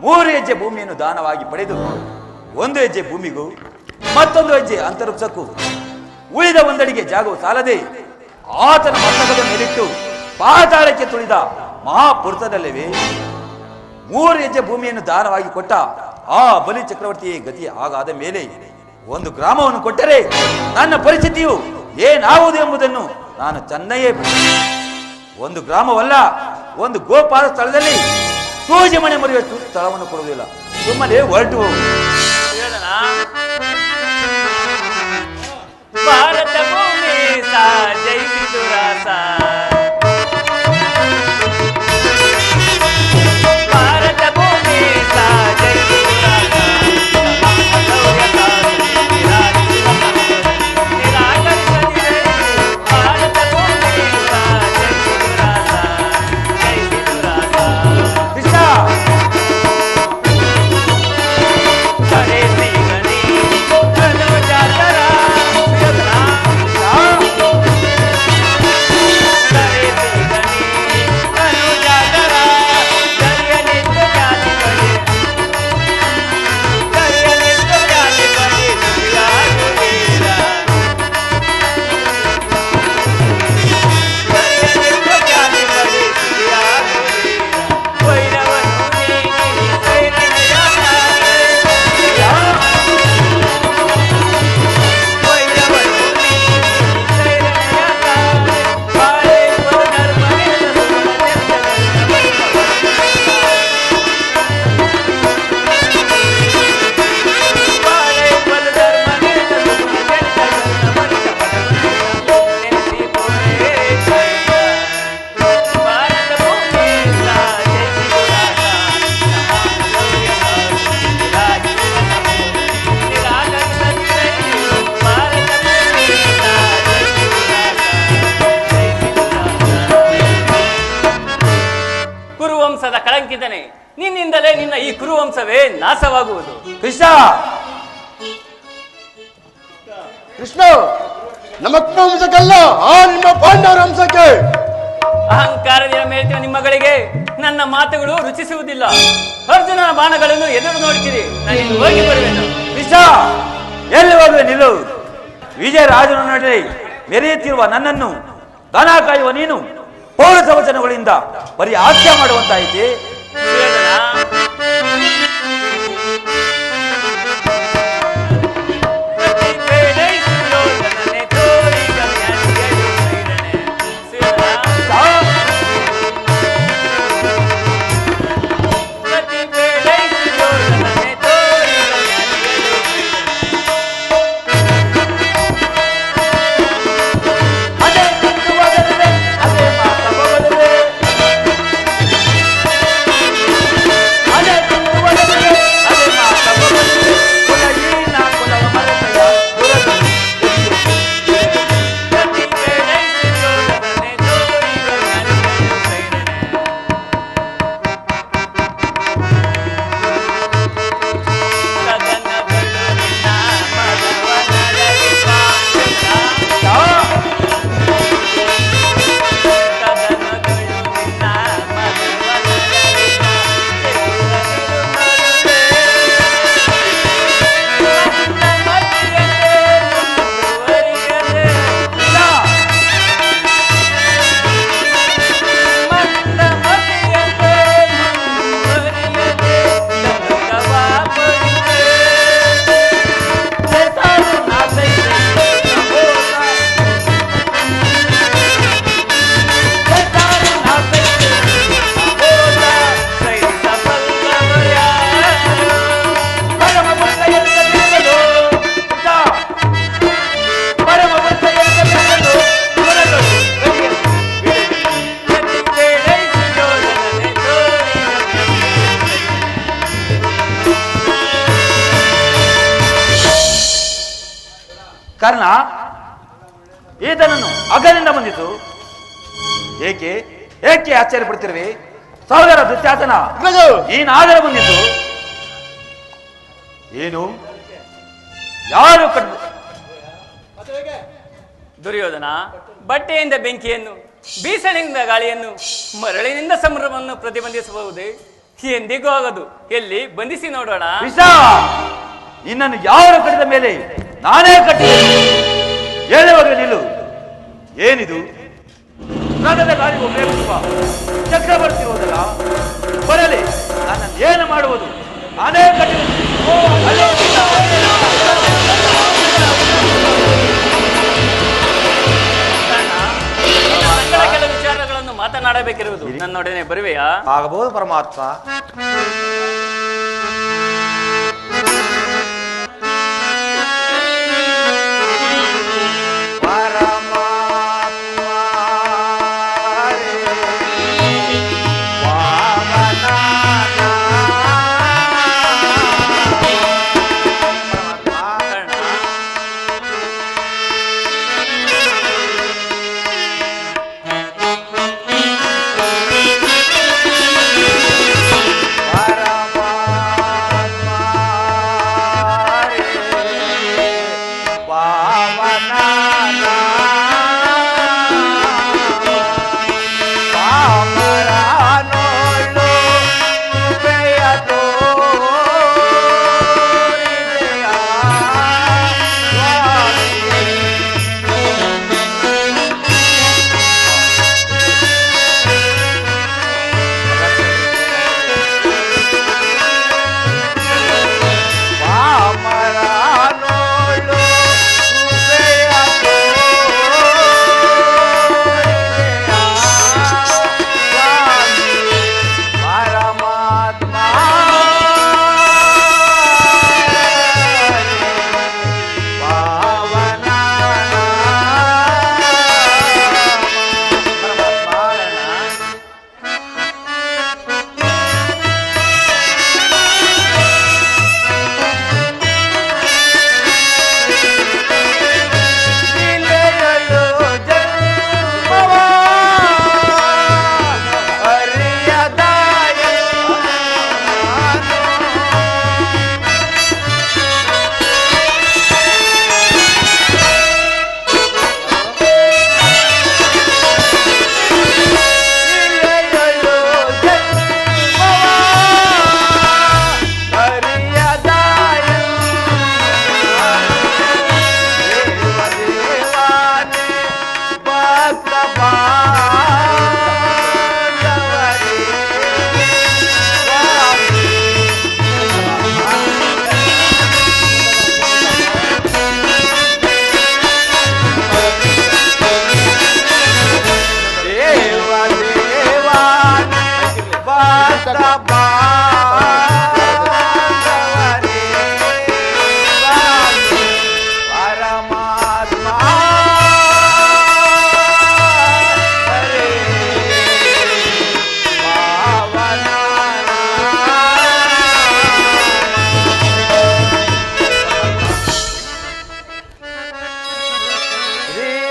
3 ಹೆಜ್ಜೆ ಭೂಮಿಯನ್ನು ದಾನವಾಗಿ ಪಡೆದು 1 ಹೆಜ್ಜೆ ಭೂಮಿಗೂ ಮತ್ತೊಂದು ಹೆಜ್ಜೆ ಅಂತರಿಕ್ಷಕ್ಕೂ ಉಳಿದ 1 ಅಡಿಗೆ ಜಾಗವು ಸಾಲದೆ ಆತನ ಮಸ್ತಕದ ಮೇಲಿಟ್ಟು ಪಾತಾಳಕ್ಕೆ ತುಳಿದ ಮಹಾಪುರುಷದಲ್ಲವೇ 3 ಹೆಜ್ಜೆ ಭೂಮಿಯನ್ನು ದಾನವಾಗಿ ಕೊಟ್ಟ ಆ ಬಲಿ ಚಕ್ರವರ್ತಿಯೇ ಗತಿ ಹಾಗಾದ ಮೇಲೆ 1 ಗ್ರಾಮವನ್ನು ಕೊಟ್ಟರೆ ನನ್ನ ಪರಿಸ್ಥಿತಿಯು ಏನಾಗುವುದು ಎಂಬುದನ್ನು ನಾನು ಚೆನ್ನೈಯೇ 1 ಗ್ರಾಮವಲ್ಲ, 1 ಗೋಪಾಲ ಸ್ಥಳದಲ್ಲಿ ಸೂಜಿ ಮಣೆ ಮುರಿಯುವಷ್ಟು ಸ್ಥಳವನ್ನು ಕೊಡುವುದಿಲ್ಲ. ಸುಮ್ಮನೆ ಹೊರಟು ಹೋಗು. ಭಾರತ ಭೂಮಿ ಜಯಿಸಿತು ರಾಸ, ಭಾರತ ಭೂಮಿ ಜಯಿಸಿತು ರಾಸ, ನಿರಾಕರಿಸದಿರೇ ಭಾರತ ಭೂಮಿ ಜಯಿಸಿತು ರಾಸ, ಜಯಿಸಿತು ರಾಸ. ಕೃಷ್ಣ, ಕರೆ ಸಿಗಣಿ ಕನು ಜಾತರ ಕುರುವಂಶದ ಕಳಂಕಿತನೆ, ನಿನ್ನಿಂದಲೇ ನಿನ್ನ ಈ ಕುರುವಂಶವೇ ನಾಶವಾಗುವುದು. ಕೃಷ್ಣ, ಕೃಷ್ಣ, ನಮ್ಮ ವಂಶಕ್ಕಲ್ಲ, ಆ ನಿಮ್ಮ ಪಾಂಡವರ ವಂಶಕ್ಕೆ. ಅಹಂಕಾರದಿಂದ ಮೇಲ್ತಿರುವ ನಿಮ್ಮಗಳಿಗೆ ನನ್ನ ಮಾತುಗಳು ರುಚಿಸುವುದಿಲ್ಲ. ಅರ್ಜುನನ ಬಾಣಗಳನ್ನು ಎದುರು ನೋಡುತ್ತೀರಿ, ನಾನು ಇನ್ನು ಹೋಗಿ ಬರುವೆನು. ಕೃಷ್ಣ, ಎಲ್ಲಿ ಹೋಗುವೆ? ನಿಲ್ಲು. ವಿಜಯರಾಜನ ನಡುವೆ ಮೆರೆಯುತ್ತಿರುವ ನನ್ನನ್ನು ದನ ಕಾಯುವ ನೀನು ಪೌರಸ ವಚನಗಳಿಂದ ಬರೀ ಹಾಸ್ಯ ಮಾಡುವಂತಾಯಿತೆ. ಕಾರಣ ಈತನನ್ನು ಅಗಲಿಂದ ಬಂದಿತು. ಏಕೆ ಏಕೆ ಆಶ್ಚರ್ಯ ಪಡ್ತಿರುವೆ ಸಹೋದರ ದುಶ್ಯಾಸನ? ಏನಾದರೆ ಬಂದಿತು? ಏನು ಯಾರು ದುರ್ಯೋಧನ, ಬಟ್ಟೆಯಿಂದ ಬೆಂಕಿಯನ್ನು, ಬೀಸಣಿಂದ ಗಾಳಿಯನ್ನು, ಮರಳಿನಿಂದ ಸಂಭ್ರಮವನ್ನು ಪ್ರತಿಬಂಧಿಸಬಹುದೇ? ಎಂದಿಗೂ ಆಗದು. ಎಲ್ಲಿ ಬಂಧಿಸಿ ನೋಡೋಣ. ನಿನ್ನನ್ನು ಯಾರು ಕಟ್ಟಿದ ಮೇಲೆ ನಾನೇ ಕಟ್ಟಿದೆ. ಹೇಳುವಾಗ ನಿಲ್ಲು. ಏನಿದು? ರಥದ ಗಾಳಿ ಉಪಯೋಗಿಸುವ ಚಕ್ರವರ್ತಿ ಹೋದಲ್ಲ, ಬರಲಿ. ನನ್ನನ್ನು ಏನು ಮಾಡುವುದು? ನಾನೇ ಕಟ್ಟಿದೆ. ಕೆಲ ವಿಚಾರಗಳನ್ನು ಮಾತನಾಡಬೇಕಿರುವುದು. ನನ್ನೊಡನೆ ಬರುವೆಯಾ? ಆಗಬಹುದು ಪರಮಾತ್ಮ.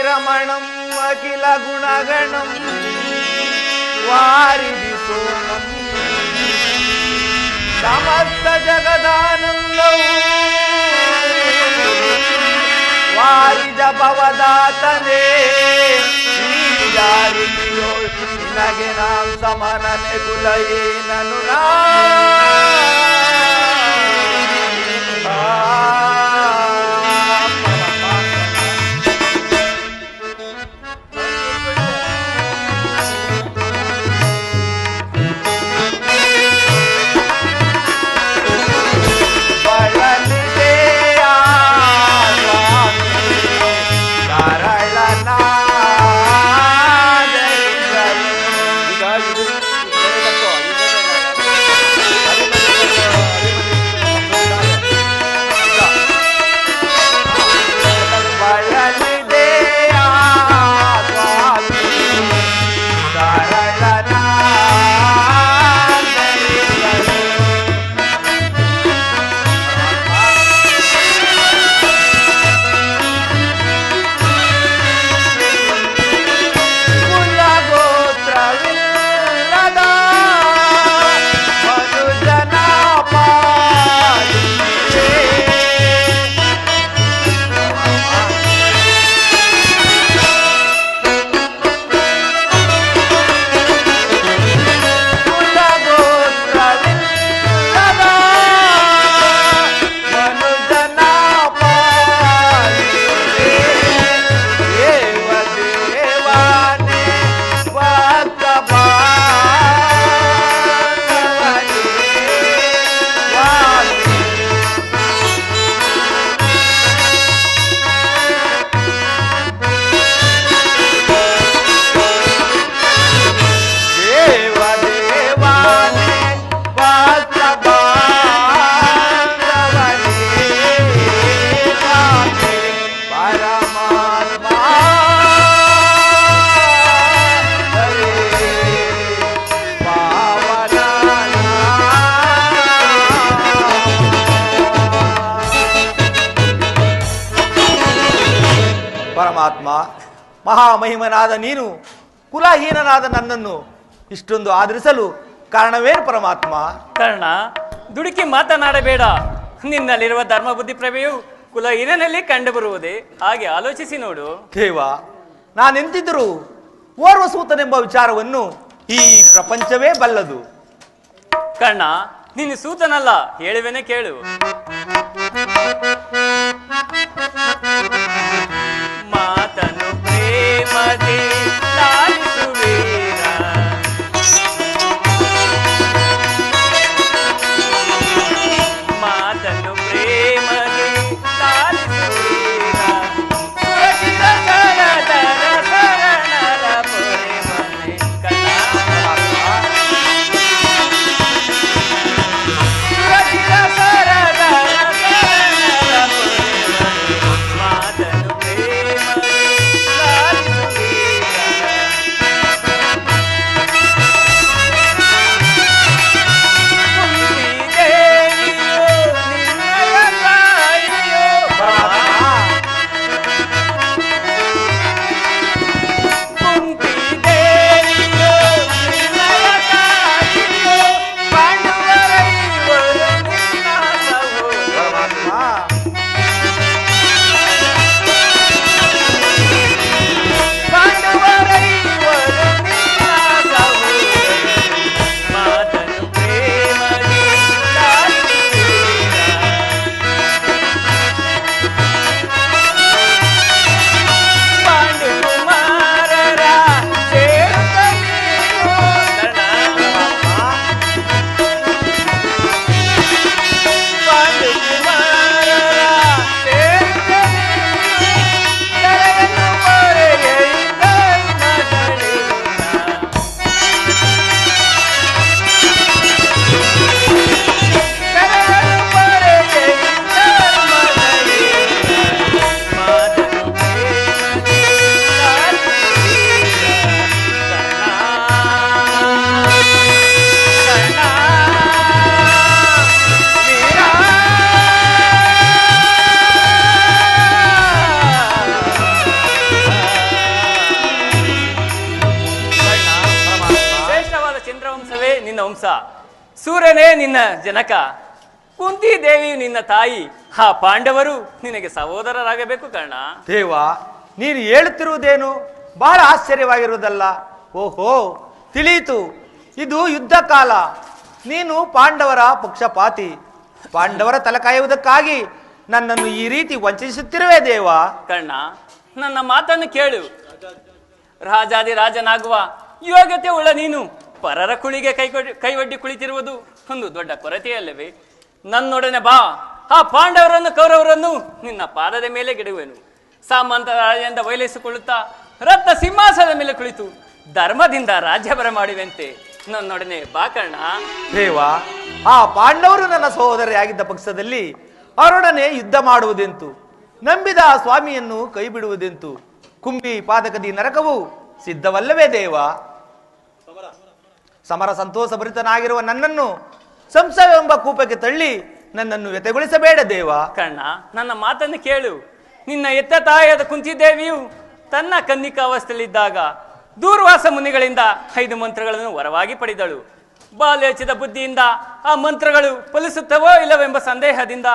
ರಮಣಂ ಅಖಿಲ ಗುಣಗಣಂ ವಾರಿಧಿ ಸೋಮಂ ಸಮಸ್ತ ಜಗದಾನಂದವು ವಾರಿಜ ಭವದಾತನೇ ಶ್ರೀಯಾರಿಯೋ ನಿನಗೆ ನಾಂ ಸಮನನೆ ಕುಲಯೇನನು ಪರಮಾತ್ಮ, ಮಹಾಮಹಿಮನಾದ ನೀನು ಕುಲಹೀನನಾದ ನನ್ನನ್ನು ಇಷ್ಟೊಂದು ಆದರಿಸಲು ಕಾರಣವೇನು ಪರಮಾತ್ಮ? ಕರ್ಣ, ದುಡುಕಿ ಮಾತನಾಡಬೇಡ. ನಿನ್ನಲ್ಲಿರುವ ಧರ್ಮ ಬುದ್ಧಿ ಪ್ರಭೆಯು ಕುಲಹೀನನಲ್ಲಿ ಕಂಡು ಬರುವುದೇ? ಹಾಗೆ ಆಲೋಚಿಸಿ ನೋಡು. ದೇವ, ನಾನೆಂತಿದ್ದರೂ ಓರ್ವ ಸೂತನೆಂಬ ವಿಚಾರವನ್ನು ಈ ಪ್ರಪಂಚವೇ ಬಲ್ಲದು. ಕರ್ಣ, ನೀನು ಸೂತನಲ್ಲ, ಹೇಳುವೆನೆ ಕೇಳು. ಮಾತನು ಪ್ರೇಮದಿ ಲಾಲಿಸುವೀರ, ಮಾತನು ಪ್ರೇಮದಿ ಲಾಲಿಸುವೀರ, ಸುರಚಿರ ಸರದರ ಶರಣರ ಪೊರೆ ಮನೆ ಕಣ್ಣ. ಸುರಚಿರ ಸರದರ ಶರಣರ ಪೊರೆ ಮನೆ, ಮಾತನು ಪ್ರೇಮದಿ ಲಾಲಿಸುವೀರ. ನಿನ್ನ ವಂಶ, ಸೂರ್ಯನೇ ನಿನ್ನ ಜನಕ, ಕುಂತಿ ದೇವಿಯು ನಿನ್ನ ತಾಯಿ, ಆ ಪಾಂಡವರು ನಿನಗೆ ಸಹೋದರರಾಗಬೇಕು ಕರ್ಣ. ದೇವ, ನೀನು ಹೇಳುತ್ತಿರುವುದೇನು ಬಹಳ ಆಶ್ಚರ್ಯವಾಗಿರುವುದಲ್ಲ. ಓಹೋ, ತಿಳಿಯಿತು. ಇದು ಯುದ್ಧ ಕಾಲ. ನೀನು ಪಾಂಡವರ ಪಕ್ಷಪಾತಿ. ಪಾಂಡವರ ತಲೆ ಕಾಯುವುದಕ್ಕಾಗಿ ನನ್ನನ್ನು ಈ ರೀತಿ ವಂಚಿಸುತ್ತಿರುವೆ ದೇವ. ಕರ್ಣ, ನನ್ನ ಮಾತನ್ನು ಕೇಳು. ರಾಜಾದಿರಾಜನಾಗುವ ಯೋಗ್ಯತೆ ಉಳ್ಳ ನೀನು ಪರರ ಕುಳಿಗೆ ಕೈವಡ್ಡಿ ಕುಳಿತಿರುವುದು ಒಂದು ದೊಡ್ಡ ಕೊರತೆಯಲ್ಲವೇ? ನನ್ನೊಡನೆ ಬಾ, ಆ ಪಾಂಡವರನ್ನು ಕೌರವರನ್ನು ನಿನ್ನ ಪಾದದ ಮೇಲೆ ಗಿಡುವೆನು. ಸಾಮಂತ ರಾಜದಿಂದ ವೈಲಿಸಿಕೊಳ್ಳುತ್ತಾ ರತ್ನ ಸಿಂಹಾಸನದ ಮೇಲೆ ಕುಳಿತು ಧರ್ಮದಿಂದ ರಾಜ್ಯಭರ ಮಾಡುವಂತೆ ನನ್ನೊಡನೆ ಬಾ ಕರ್ಣ. ದೇವ, ಆ ಪಾಂಡವರು ನನ್ನ ಸಹೋದರಿಯಾಗಿದ್ದ ಪಕ್ಷದಲ್ಲಿ ಅವರೊಡನೆ ಯುದ್ಧ ಮಾಡುವುದೆಂತು? ನಂಬಿದ ಆ ಸ್ವಾಮಿಯನ್ನು ಕೈ ಬಿಡುವುದೆಂತು? ಕುಂಬಿ ಪಾದಕದಿ ನರಕವು ಸಿದ್ಧವಲ್ಲವೇ ದೇವ? ಸಮರ ಸಂತೋಷ ಭರಿತನಾಗಿರುವ ನನ್ನನ್ನು ಸಂಶಯವೆಂಬ ಕೂಪಕ್ಕೆ ತಳ್ಳಿ ನನ್ನನ್ನು ವ್ಯತೆಗೊಳಿಸಬೇಡ ದೇವ. ಕರ್ಣ, ನನ್ನ ಮಾತನ್ನು ಕೇಳು. ನಿನ್ನ ಎತ್ತ ತಾಯಿಯಾದ ಕುಂತಿದೇವಿಯು ತನ್ನ ಕನ್ನಿಕಾವಸ್ಥೆಯಲ್ಲಿದ್ದಾಗ ದೂರ್ವಾಸ ಮುನಿಗಳಿಂದ 5 ಮಂತ್ರಗಳನ್ನು ವರವಾಗಿ ಪಡೆದಳು. ಬಾಲ್ಯೋಚಿತ ಬುದ್ಧಿಯಿಂದ ಆ ಮಂತ್ರಗಳು ಫಲಿಸುತ್ತವೋ ಇಲ್ಲವೆಂಬ ಸಂದೇಹದಿಂದ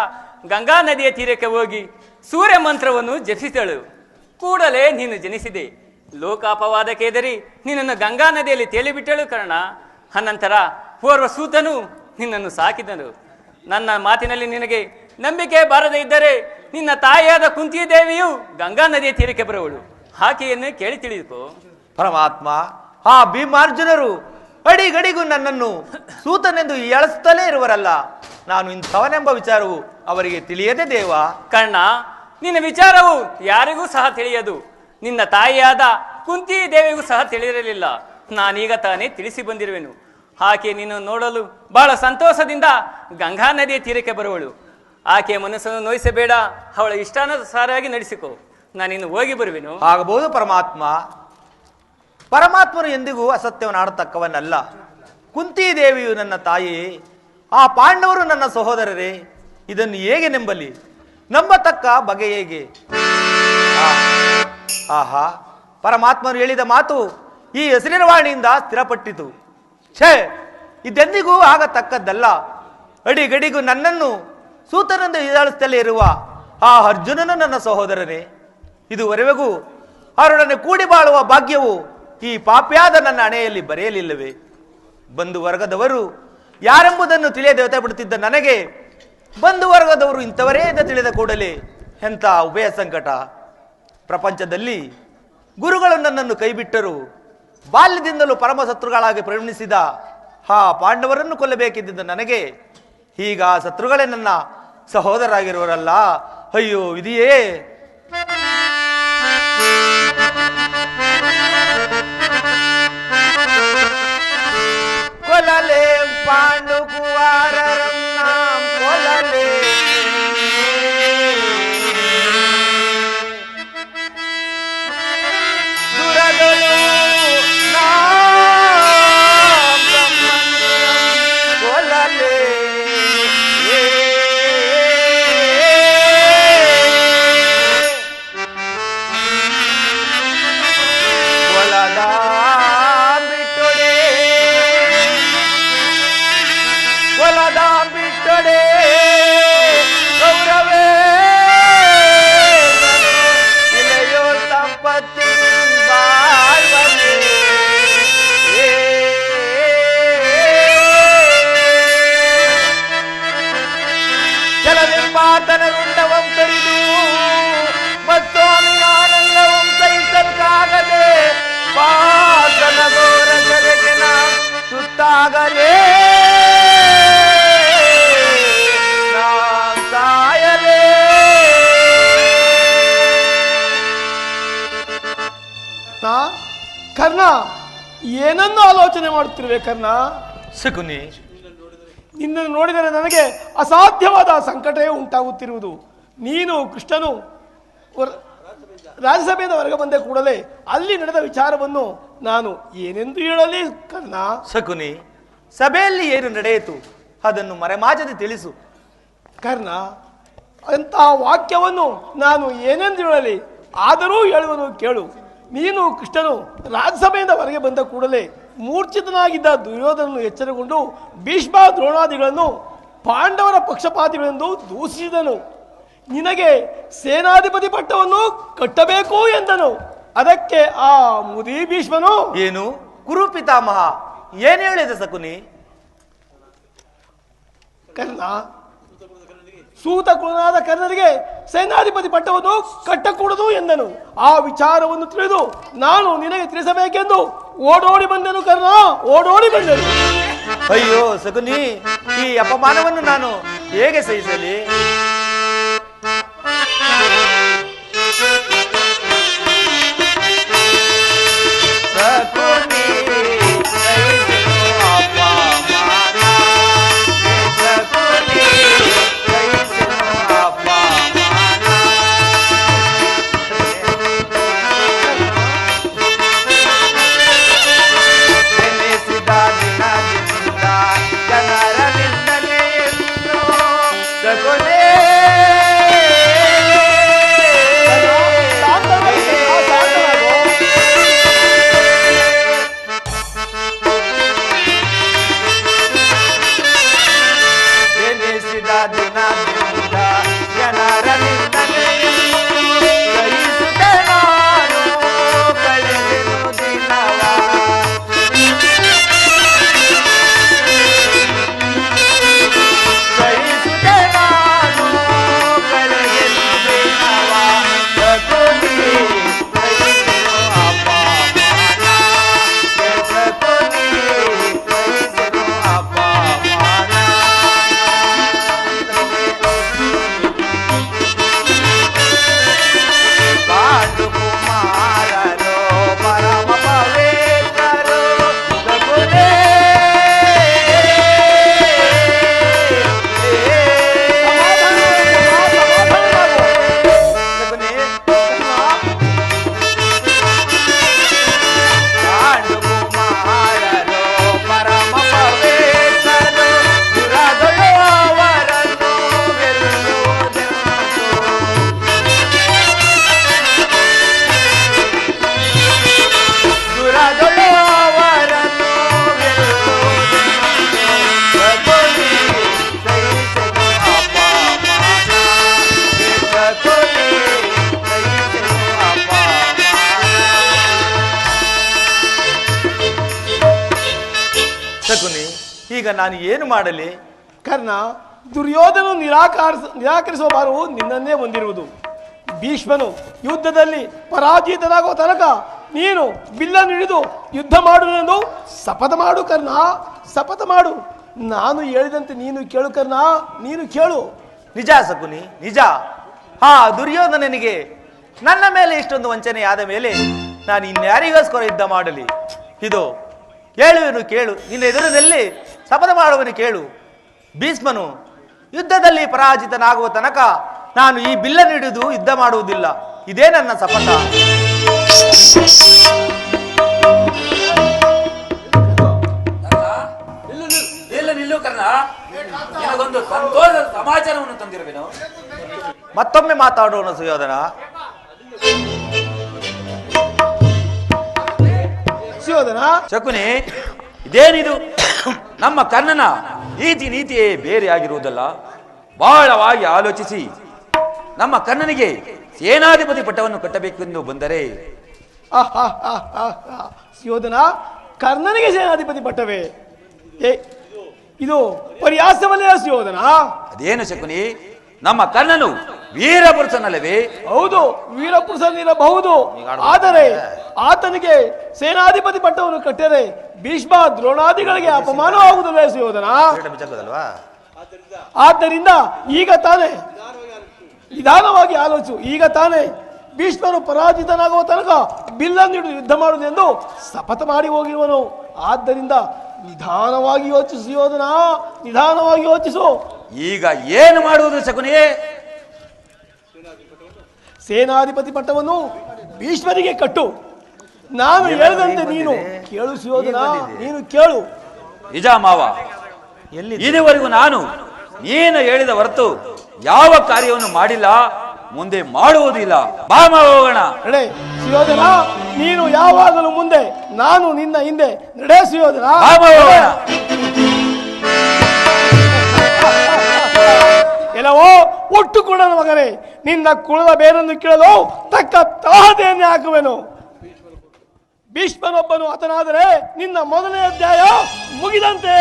ಗಂಗಾ ನದಿಯ ತೀರಕ್ಕೆ ಹೋಗಿ ಸೂರ್ಯ ಮಂತ್ರವನ್ನು ಜಪಿಸಿದಳು. ಕೂಡಲೇ ನೀನು ಜನಿಸಿದೆ. ಲೋಕಾಪವಾದಕ್ಕೆ ಎದರಿ ನಿನ್ನನ್ನು ಗಂಗಾ ನದಿಯಲ್ಲಿ ತೇಲಿಬಿಟ್ಟಳು ಕರ್ಣ. ಅನಂತರ ಓರ್ವ ಸೂತನು ನಿನ್ನನ್ನು ಸಾಕಿದನು. ನನ್ನ ಮಾತಿನಲ್ಲಿ ನಿನಗೆ ನಂಬಿಕೆ ಬಾರದೇ ಇದ್ದರೆ ನಿನ್ನ ತಾಯಿಯಾದ ಕುಂತಿ ದೇವಿಯು ಗಂಗಾ ನದಿಯ ತೀರಕ್ಕೆ ಬರುವಳು. ಆಕೆಯನ್ನು ಕೇಳಿ ತಿಳಿದುಕೋ. ಪರಮಾತ್ಮ, ಆ ಭೀಮಾರ್ಜುನರು ಅಡಿಗಡಿಗೂ ನನ್ನನ್ನು ಸೂತನೆಂದು ಎಳಸ್ತಲೇ ಇರುವರಲ್ಲ. ನಾನು ಇಂಥವನೆಂಬ ವಿಚಾರವು ಅವರಿಗೆ ತಿಳಿಯದೆ ದೇವ. ಕರ್ಣ, ನಿನ್ನ ವಿಚಾರವು ಯಾರಿಗೂ ಸಹ ತಿಳಿಯದು. ನಿನ್ನ ತಾಯಿಯಾದ ಕುಂತಿ ದೇವಿಗೂ ಸಹ ತಿಳಿದಿರಲಿಲ್ಲ. ನಾನೀಗ ತಾನೇ ತಿಳಿಸಿ ಬಂದಿರುವೆನು. ಆಕೆ ನಿನ್ನ ನೋಡಲು ಬಹಳ ಸಂತೋಷದಿಂದ ಗಂಗಾ ನದಿಯ ತೀರಕ್ಕೆ ಬರುವಳು. ಆಕೆಯ ಮನಸ್ಸನ್ನು ನೋಯಿಸಬೇಡ, ಅವಳ ಇಷ್ಟಾನುಸಾರವಾಗಿ ನಡೆಸಿಕೋ. ನಾನಿನ್ನು ಹೋಗಿ ಬರುವೆನು. ಆಗಬಹುದು ಪರಮಾತ್ಮ. ಪರಮಾತ್ಮನು ಎಂದಿಗೂ ಅಸತ್ಯವನ್ನು ಆಡತಕ್ಕವನ್ನಲ್ಲ. ಕುಂತಿ ದೇವಿಯು ನನ್ನ ತಾಯಿ, ಆ ಪಾಂಡವರು ನನ್ನ ಸಹೋದರರೇ. ಇದನ್ನು ಹೇಗೆ ನಂಬಲಿ? ನಂಬತಕ್ಕ ಬಗೆ ಹೇಗೆ? ಆಹಾ, ಪರಮಾತ್ಮನು ಹೇಳಿದ ಮಾತು ಈ ಹೆಸರಿನ ವಾಣಿಯಿಂದ ಸ್ಥಿರಪಟ್ಟಿತು. ಛೇ, ಇದೆಂದಿಗೂ ಆಗತಕ್ಕದ್ದಲ್ಲ. ಅಡಿಗಡಿಗೂ ನನ್ನನ್ನು ಸೂತನಂದ ಹೀಯಾಳಿಸುತ್ತಲೇ ಇರುವ ಆ ಅರ್ಜುನನು ನನ್ನ ಸಹೋದರನೇ. ಇದುವರೆಗೂ ಅವರೊಡನೆ ಕೂಡಿ ಬಾಳುವ ಭಾಗ್ಯವು ಈ ಪಾಪಿಯಾದ ನನ್ನ ಹಣೆಯಲ್ಲಿ ಬರೆಯಲಿಲ್ಲವೇ? ಬಂಧು ವರ್ಗದವರು ಯಾರೆಂಬುದನ್ನು ತಿಳಿಯದೆ ವ್ಯಥೆಪಡುತ್ತಿದ್ದ ನನಗೆ ಬಂಧು ವರ್ಗದವರು ಇಂಥವರೇ ಎಂದು ತಿಳಿದ ಕೂಡಲೇ ಎಂಥ ಉಭಯ ಸಂಕಟ. ಪ್ರಪಂಚದಲ್ಲಿ ಗುರುಗಳು ನನ್ನನ್ನು ಕೈಬಿಟ್ಟರು. ಬಾಲ್ಯದಿಂದಲೂ ಪರಮ ಶತ್ರುಗಳಾಗಿ ಪರಿಗಣಿಸಿದ ಆ ಪಾಂಡವರನ್ನು ಕೊಲ್ಲಬೇಕಿದ್ದ ನನಗೆ ಈಗ ಶತ್ರುಗಳೇ ನನ್ನ ಸಹೋದರಾಗಿರುವರಲ್ಲ. ಅಯ್ಯೋ ವಿಧಿಯೇ! ಕೊಲಲೆ ಪಾಂಡು ಕುವಾರರನ್ನ ಕೊಲಲೆ ದುರಗಳು ಕೊಲಲೆ ಕೊಲದ ಬಿಟ್ಟೊಡೆ ಕೊಲದ ಬಿಟ್ಟೊಡೆ ಗೌರವೇ ಇಲೆಯೋ ಸಂಪತ್ತಿ ಬಾಳ್ವನೆ ಚಲನೆಂಬಾತನರುಂಡವಂ ತರಿದು ಮತ್ತೋಮಿನಾನೆಲ್ಲವಂ ಸಹಿಸಲ್ಕಾಗದೆ ಪಾತನ ಘೋರ ಸೆರೆಗಿನ ಸುತ್ತಾಗಲೇ ಸಾಯಲೇ. ಕರ್ಣ, ಏನನ್ನು ಆಲೋಚನೆ ಮಾಡುತ್ತಿರುವೆ ಕರ್ಣ? ಶಕುನಿ, ನಿನ್ನನ್ನು ನೋಡಿದರೆ ನನಗೆ ಅಸಾಧ್ಯವಾದ ಸಂಕಟವೇ ಉಂಟಾಗುತ್ತಿರುವುದು. ನೀನು ಕೃಷ್ಣನು ರಾಜ್ಯಸಭೆಯಿಂದ ಹೊರಗೆ ಬಂದ ಕೂಡಲೇ ಅಲ್ಲಿ ನಡೆದ ವಿಚಾರವನ್ನು ನಾನು ಏನೆಂದು ಹೇಳಲಿ ಕರ್ಣ? ಶಕುನಿ, ಸಭೆಯಲ್ಲಿ ಏನು ನಡೆಯಿತು ಅದನ್ನು ಮರೆಮಾಚದೆ ತಿಳಿಸು. ಕರ್ಣ, ಅಂತಹ ವಾಕ್ಯವನ್ನು ನಾನು ಏನೆಂದು ಹೇಳಲಿ? ಆದರೂ ಹೇಳುವನು ಕೇಳು. ನೀನು ಕೃಷ್ಣನು ರಾಜ್ಯಸಭೆಯಿಂದ ಹೊರಗೆ ಬಂದ ಕೂಡಲೇ ಮೂರ್ಛಿತನಾಗಿದ್ದ ದುರ್ಯೋಧನನ್ನು ಎಚ್ಚರಗೊಂಡು ಭೀಷ್ಮ ದ್ರೋಣಾದಿಗಳನ್ನು ಪಾಂಡವರ ಪಕ್ಷಪಾತಿಗಳೆಂದು ದೂಷಿಸಿದನು. ನಿನಗೆ ಸೇನಾಧಿಪತಿ ಪಟ್ಟವನ್ನು ಕಟ್ಟಬೇಕು ಎಂದನು. ಅದಕ್ಕೆ ಆ ಮುದಿ ಭೀಷ್ಮನು ಏನು ಕುರು ಪಿತಾಮಹ ಏನು ಹೇಳಿದೆ ಶಕುನಿ? ಕರ್ಣ, ಸೂತ ಕುಲನಾದ ಕರ್ಣರಿಗೆ ಸೇನಾಧಿಪತಿ ಪಟ್ಟವನ್ನು ಕಟ್ಟಕೂಡದು ಎಂದನು. ಆ ವಿಚಾರವನ್ನು ತಿಳಿದು ನಾನು ನಿನಗೆ ತಿಳಿಸಬೇಕೆಂದು ಓಡೋಡಿ ಬಂದೆನು ಕರ್ಣ, ಓಡೋಡಿ ಬಂದೆನು. ಅಯ್ಯೋ ಶಕುನಿ, ಈ ಅಪಮಾನವನ್ನು ನಾನು ಹೇಗೆ ಸಹಿಸಲಿ? ಈಗ ನಾನು ಏನು ಮಾಡಲಿ? ಕರ್ಣ, ದುರ್ಯೋಧನ ನಿರಾಕರಿಸುವ ಭಾರವು ನಿನ್ನನ್ನೇ ಹೊಂದಿರುವುದು. ಭೀಷ್ಮನು ಯುದ್ಧದಲ್ಲಿ ಪರಾಜಿತನಾಗುವ ತನಕ ನೀನು ಬಿಲ್ಲನ್ನು ಹಿಡಿದು ಯುದ್ಧ ಮಾಡುವುದೆಂದು ಶಪಥ ಮಾಡು ಕರ್ಣ, ಶಪಥ ಮಾಡು. ನಾನು ಹೇಳಿದಂತೆ ನೀನು ಕೇಳು ಕರ್ಣ, ನೀನು ಕೇಳು. ನಿಜ ಶಕುನಿ, ನಿಜ. ದುರ್ಯೋಧನನಿಗೆ ನನ್ನ ಮೇಲೆ ಇಷ್ಟೊಂದು ವಂಚನೆ ಆದ ಮೇಲೆ ನಾನು ಇನ್ಯಾರಿಗೋಸ್ಕರ ಯುದ್ಧ ಮಾಡಲಿ? ಇದು ಕೇಳುವೆನು, ಕೇಳು. ನಿನ್ನ ಎದುರದಲ್ಲಿ ಶಪಥ ಮಾಡುವನು, ಕೇಳು. ಭೀಷ್ಮನು ಯುದ್ಧದಲ್ಲಿ ಪರಾಜಿತನಾಗುವ ತನಕ ನಾನು ಈ ಬಿಲ್ಲನ್ನು ಹಿಡಿದು ಯುದ್ಧ ಮಾಡುವುದಿಲ್ಲ. ಇದೇ ನನ್ನ ಶಪಥ. ನಿಲ್ಲು ಕರ್ಣ, ನಿನಗೊಂದು ಸಂತೋಷದ ಸಮಾಚಾರವನ್ನು ತಂದಿರುವೆನು. ಮತ್ತೊಮ್ಮೆ ಮಾತಾಡೋಣ ಸುಯೋಧನ. ಸುಯೋಧನ, ಶಕುನಿ, ಇದೇನಿದು? ನಮ್ಮ ಕರ್ಣನ ನೀತಿಯೇ ಬೇರೆ ಆಗಿರುವುದಲ್ಲ. ಬಹಳವಾಗಿ ಆಲೋಚಿಸಿ ನಮ್ಮ ಕರ್ಣನಿಗೆ ಸೇನಾಧಿಪತಿ ಪಟ್ಟವನ್ನು ಕಟ್ಟಬೇಕೆಂದು ಬಂದರೆ ಸುಯೋಧನ, ಕರ್ಣನಿಗೆ ಸೇನಾಧಿಪತಿ ಪಟ್ಟವೇ? ಇದು ಪರ್ಯಾಸವಲ್ಲ ಸುಯೋಧನ. ಅದೇನು ಶಕುನಿ, ನಮ್ಮ ಕರ್ಣನು ವೀರಪುರುಷನಲ್ಲವೇ? ಹೌದು, ವೀರಪುರುಷನಿರಬಹುದು. ಆದರೆ ಆತನಿಗೆ ಸೇನಾಧಿಪತಿ ಪಟ್ಟವನ್ನು ಕಟ್ಟರೆ ಭೀಷ್ಮ ದ್ರೋಣಾದಿಗಳಿಗೆ ಅಪಮಾನವಾಗುವುದಿಲ್ಲ ಸುಯೋಧನ. ಆದ್ದರಿಂದ ಈಗ ತಾನೇ ನಿಧಾನವಾಗಿ ಆಲೋಚಿಸು. ಈಗ ತಾನೇ ಭೀಷ್ಮನು ಪರಾಜಿತನಾಗುವ ತನಕ ಬಿಲ್ಲನ್ನು ಹಿಡಿದು ಯುದ್ಧ ಮಾಡುವುದೆಂದು ಶಪಥ ಮಾಡಿ ಹೋಗಿರುವನು. ಆದ್ದರಿಂದ ನಿಧಾನವಾಗಿ ಯೋಚಿಸು ಯೋಧನ, ನಿಧಾನವಾಗಿ ಯೋಚಿಸು. ಈಗ ಏನು ಮಾಡುವುದು ಶಕುನಿಯೇ? ಸೇನಾಧಿಪತಿ ಪಟ್ಟವನ್ನು ಭೀಷ್ಮರಿಗೆ ಕಟ್ಟು. ನಾನು ಹೇಳಿದಂತೆ ನೀನು ಕೇಳು ಸುಯೋಧನ, ನೀನು ಕೇಳು. ನಿಜ ಮಾವ, ಇದುವರೆಗೂ ನಾನು ನೀನು ಹೇಳಿದ ಹೊರತು ಯಾವ ಕಾರ್ಯವನ್ನು ಮಾಡಿಲ್ಲ, ಮುಂದೆ ಮಾಡುವುದಿಲ್ಲ. ಬಾ ಹೋಗೋಣ. ನಡೆ ಸುಯೋಧನ, ನೀನು ಯಾವಾಗಲೂ ಮುಂದೆ, ನಾನು ನಿನ್ನ ಹಿಂದೆ. ನಡೆ ಸುಯೋಧನ, ಹೋಗೋಣ. ಎಲ್ಲವೋ ಒಟ್ಟು ಕೂಡ ಮಗನೇ, ನಿನ್ನ ಕುಳದ ಬೇರನ್ನು ಕೇಳಲು ತಕ್ಕ ತಹತೆಯನ್ನೇ ಹಾಕುವೆನು. ಭೀಷ್ಮನೊಬ್ಬನು ಹತನಾದರೆ ನಿನ್ನ ಮೊದಲನೇ ಅಧ್ಯಾಯ ಮುಗಿದಂತೆ.